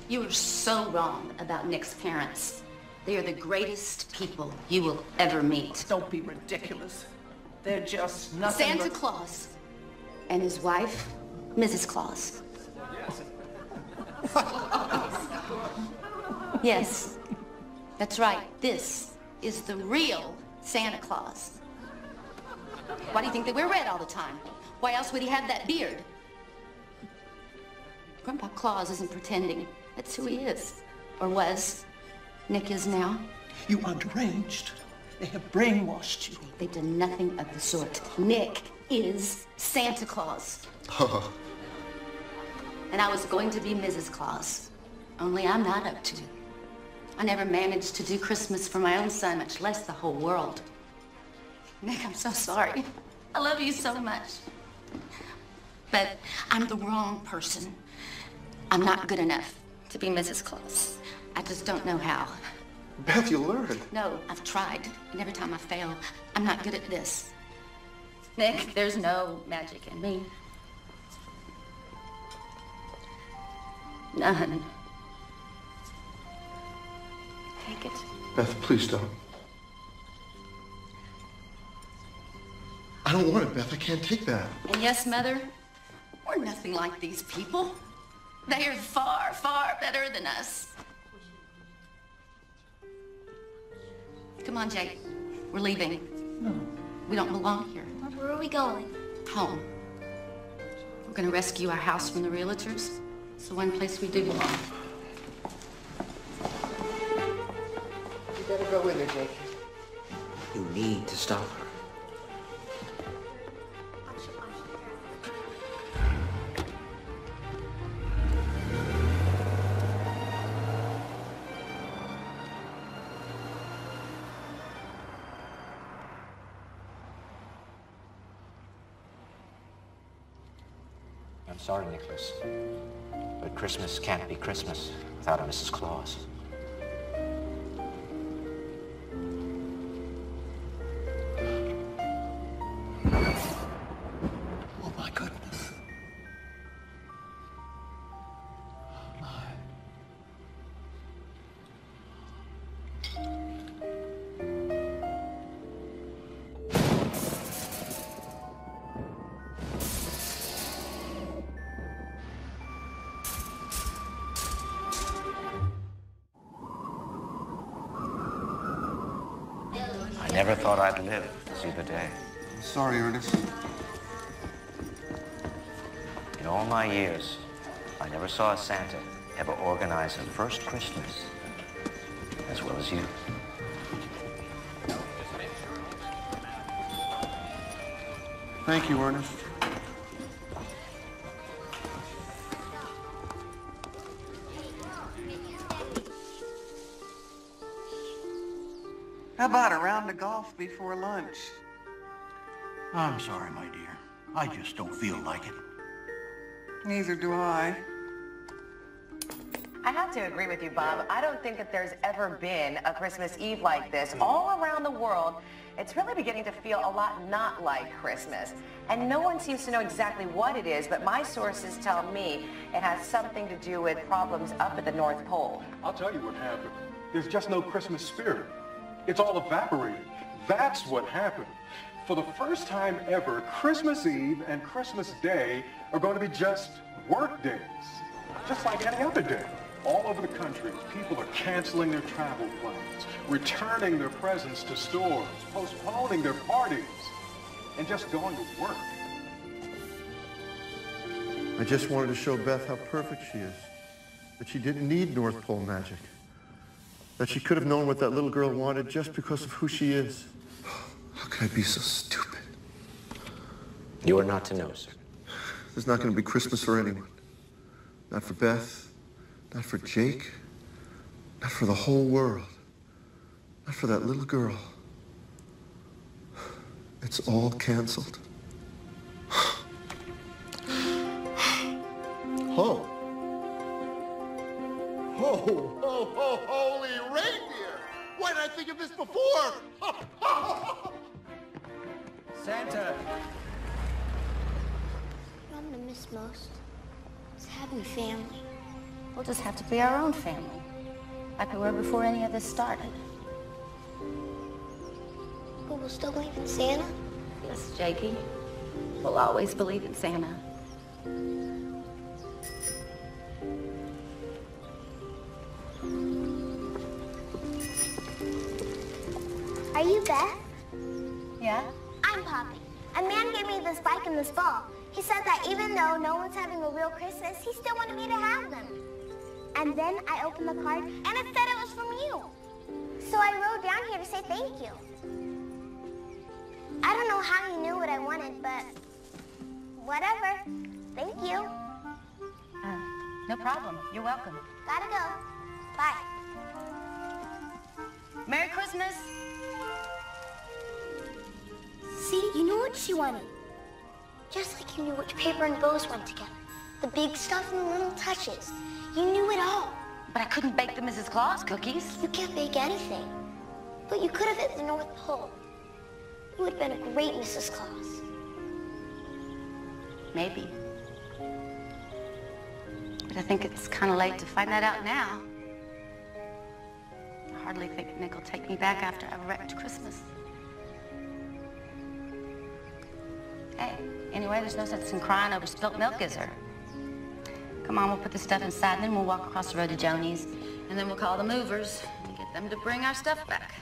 you are so wrong about Nick's parents. They are the greatest people you will ever meet. Don't be ridiculous. They're just nothing Santa but... Claus and his wife, Mrs. Claus. Yes, that's right. This is the real Santa Claus. Why do you think they wear red all the time? Why else would he have that beard? Grandpa Claus isn't pretending. That's who he is. Or was. Nick is now. You are deranged. They have brainwashed you. They've done nothing of the sort. Nick is Santa Claus. And I was going to be Mrs. Claus. Only I'm not up to it. I never managed to do Christmas for my own son, much less the whole world. Nick, I'm so sorry. I love you so much. But I'm the wrong person. I'm not good enough to be Mrs. Claus. I just don't know how. Beth, you learned. No, I've tried, and every time I fail, I'm not good at this. Nick, there's no magic in me. None. Take it. Beth, please don't. I don't want it, Beth. I can't take that. And yes, Mother, we're nothing like these people. They are far, far better than us. Come on, Jake. We're leaving. No. We don't belong here. Where are we going? Home. We're going to rescue our house from the realtors. It's the one place we do belong. You better go in there, Jake. You need to stop her. I'm sorry, Nicholas, but Christmas can't be Christmas without a Mrs. Claus. Oh, my goodness. I never thought I'd live to see the day. Sorry, Ernest. In all my years, I never saw a Santa ever organize a first Christmas as well as you. Thank you, Ernest. How about a round of golf before lunch? I'm sorry, my dear. I just don't feel like it. Neither do I. I have to agree with you, Bob. I don't think that there's ever been a Christmas Eve like this. All around the world, it's really beginning to feel a lot not like Christmas. And no one seems to know exactly what it is, but my sources tell me it has something to do with problems up at the North Pole. I'll tell you what happened. There's just no Christmas spirit. It's all evaporated. That's what happened. For the first time ever, Christmas Eve and Christmas Day are going to be just work days. Just like any other day. All over the country, people are canceling their travel plans, returning their presents to stores, postponing their parties, and just going to work. I just wanted to show Beth how perfect she is. That she didn't need North Pole magic. That she could have known what that little girl wanted just because of who she is. How could I be so stupid? You are not to know, sir. There's not going to be Christmas for anyone. Not for Beth. Not for Jake. Not for the whole world. Not for that little girl. It's all canceled. Ho! Ho, ho, ho, holy reindeer! Why didn't I think of this before? Santa! What I'm gonna miss most is having family. We'll just have to be our own family, like we were before any of this started. But we'll still believe in Santa? Yes, Jakey. We'll always believe in Santa. Are you Beth? Yeah? I'm Poppy. A man gave me this bike and this ball. He said that even though no one's having a real Christmas, he still wanted me to have them. And then I opened the card, and it said it was from you. So I wrote down here to say thank you. I don't know how you knew what I wanted, but whatever. Thank you. No problem. You're welcome. Gotta go. Bye. Merry Christmas. See, you knew what she wanted. Just like you knew which paper and bows went together. The big stuff and the little touches. You knew it all. But I couldn't bake the Mrs. Claus cookies. You can't bake anything. But you could have hit the North Pole. You would have been a great Mrs. Claus. Maybe. But I think it's kind of late to find that out now. I hardly think Nick will take me back after I've wrecked Christmas. Hey, anyway, there's no sense in crying over spilt milk, is there? Come on, we'll put the stuff inside, and then we'll walk across the road to Joni's, and then we'll call the movers and get them to bring our stuff back.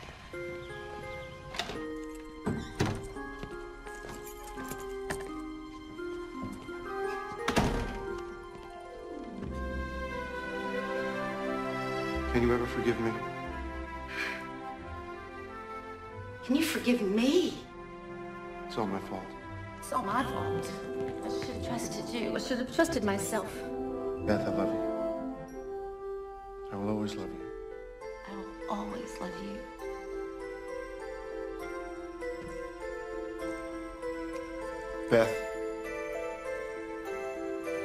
Can you ever forgive me? Can you forgive me? It's all my fault. It's all my fault. I should have trusted you. I should have trusted myself. Beth, I love you. I will always love you. I will always love you. Beth,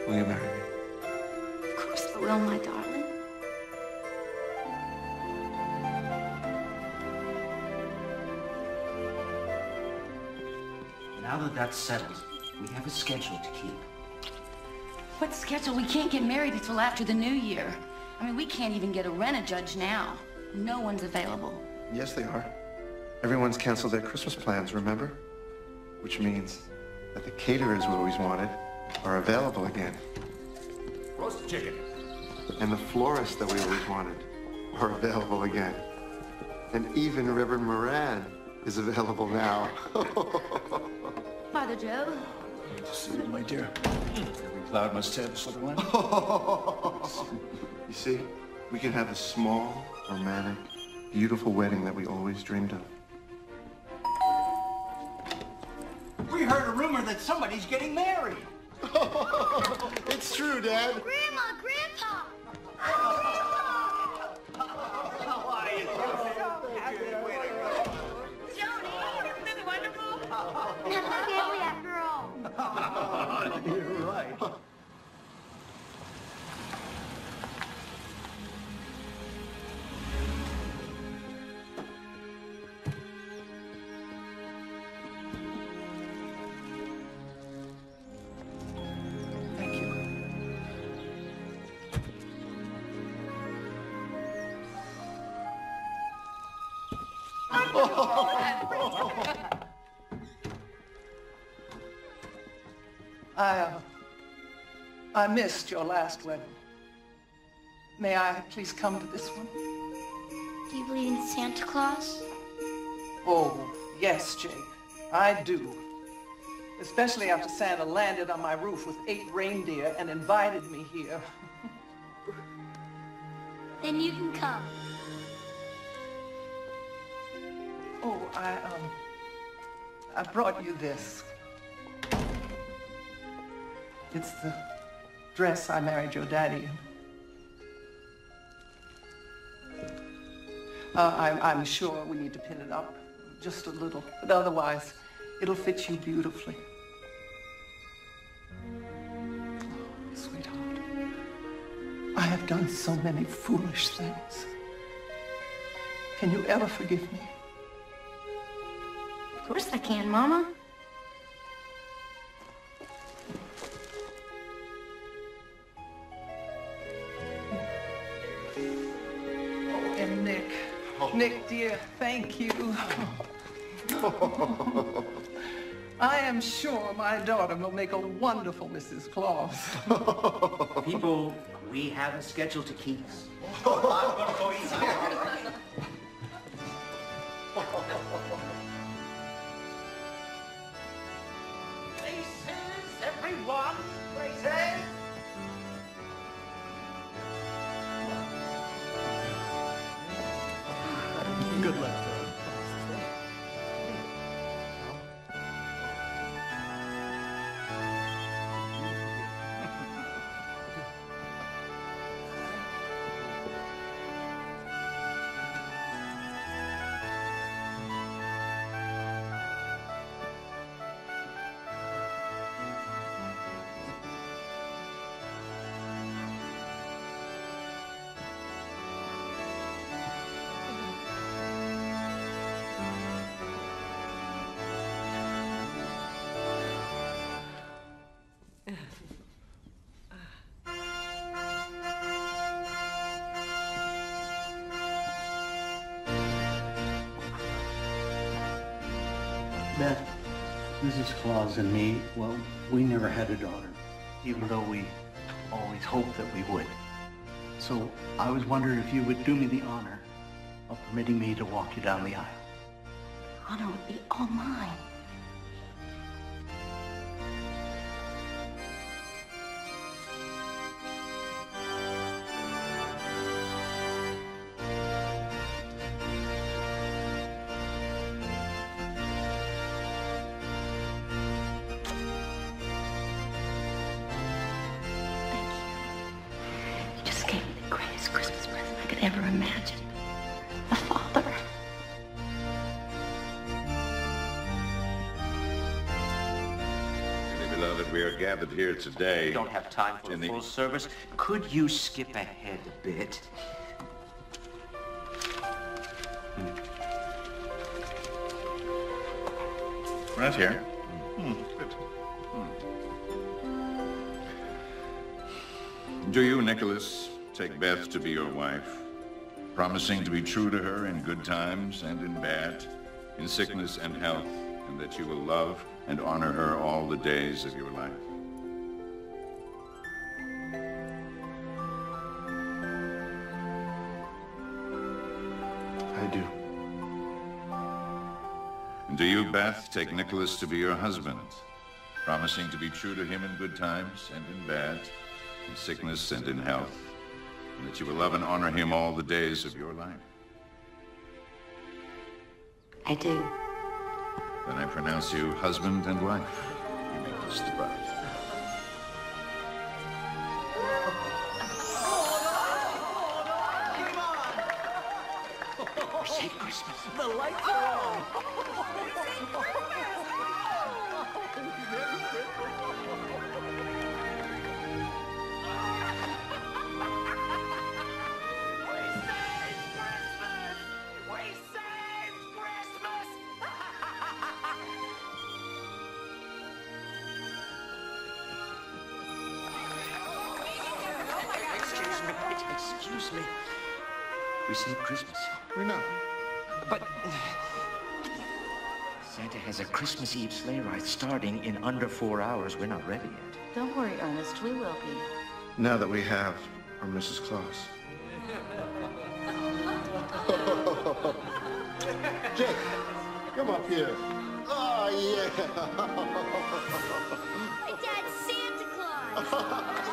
will you marry me? Of course I will, my darling. Now that that's settled, we have a schedule to keep. What schedule? We can't get married until after the new year. I mean, we can't even get a rent-a-judge now. No one's available. Yes, they are. Everyone's canceled their Christmas plans, remember? Which means that the caterers we always wanted are available again. Roast chicken. And the florists that we always wanted are available again. And even Reverend Moran is available now. Father Joe? Good to see you, my dear. Every cloud must have a silver lining. You see, we can have a small, romantic, beautiful wedding that we always dreamed of. We heard a rumor that somebody's getting married. It's true, Dad. Grandma, Grandpa! How are you? Joni, isn't this wonderful? That's a family after all. You're right. Thank you. I missed your last wedding. May I please come to this one? Do you believe in Santa Claus? Oh, yes, Jake, I do. Especially after Santa landed on my roof with 8 reindeer and invited me here. Then you can come. Oh, I brought you this. It's the dress I married your daddy in. I'm sure we need to pin it up just a little, but otherwise, it'll fit you beautifully. Oh, sweetheart, I have done so many foolish things. Can you ever forgive me? Of course I can, Mama. And Nick. Nick, dear, thank you. I am sure my daughter will make a wonderful Mrs. Claus. People, we have a schedule to keep. Places, everyone, places. Good luck, Phil. Beth, Mrs. Claus and me, well, we never had a daughter, even though we always hoped that we would. So I was wondering if you would do me the honor of permitting me to walk you down the aisle. The honor would be all mine. Christmas present I could ever imagine. A father. Dearly beloved, we are gathered here today. We don't have time for a full service. Could you skip ahead a bit? Right here. Good. Do you, Nicholas, take Beth to be your wife, promising to be true to her in good times and in bad, in sickness and health, and that you will love and honor her all the days of your life? I do. And do you, Beth, take Nicholas to be your husband, promising to be true to him in good times and in bad, in sickness and in health, and that you will love and honor him all the days of your life? I do. Then I pronounce you husband and wife. You may kiss the bride. Say Christmas. The lights are on. Excuse me. We saved Christmas. We know. But Santa has a Christmas Eve sleigh ride starting in under 4 hours. We're not ready yet. Don't worry, Ernest. We will be. Now that we have our Mrs. Claus. Jake, come up here. Oh, yeah. My dad's Santa Claus.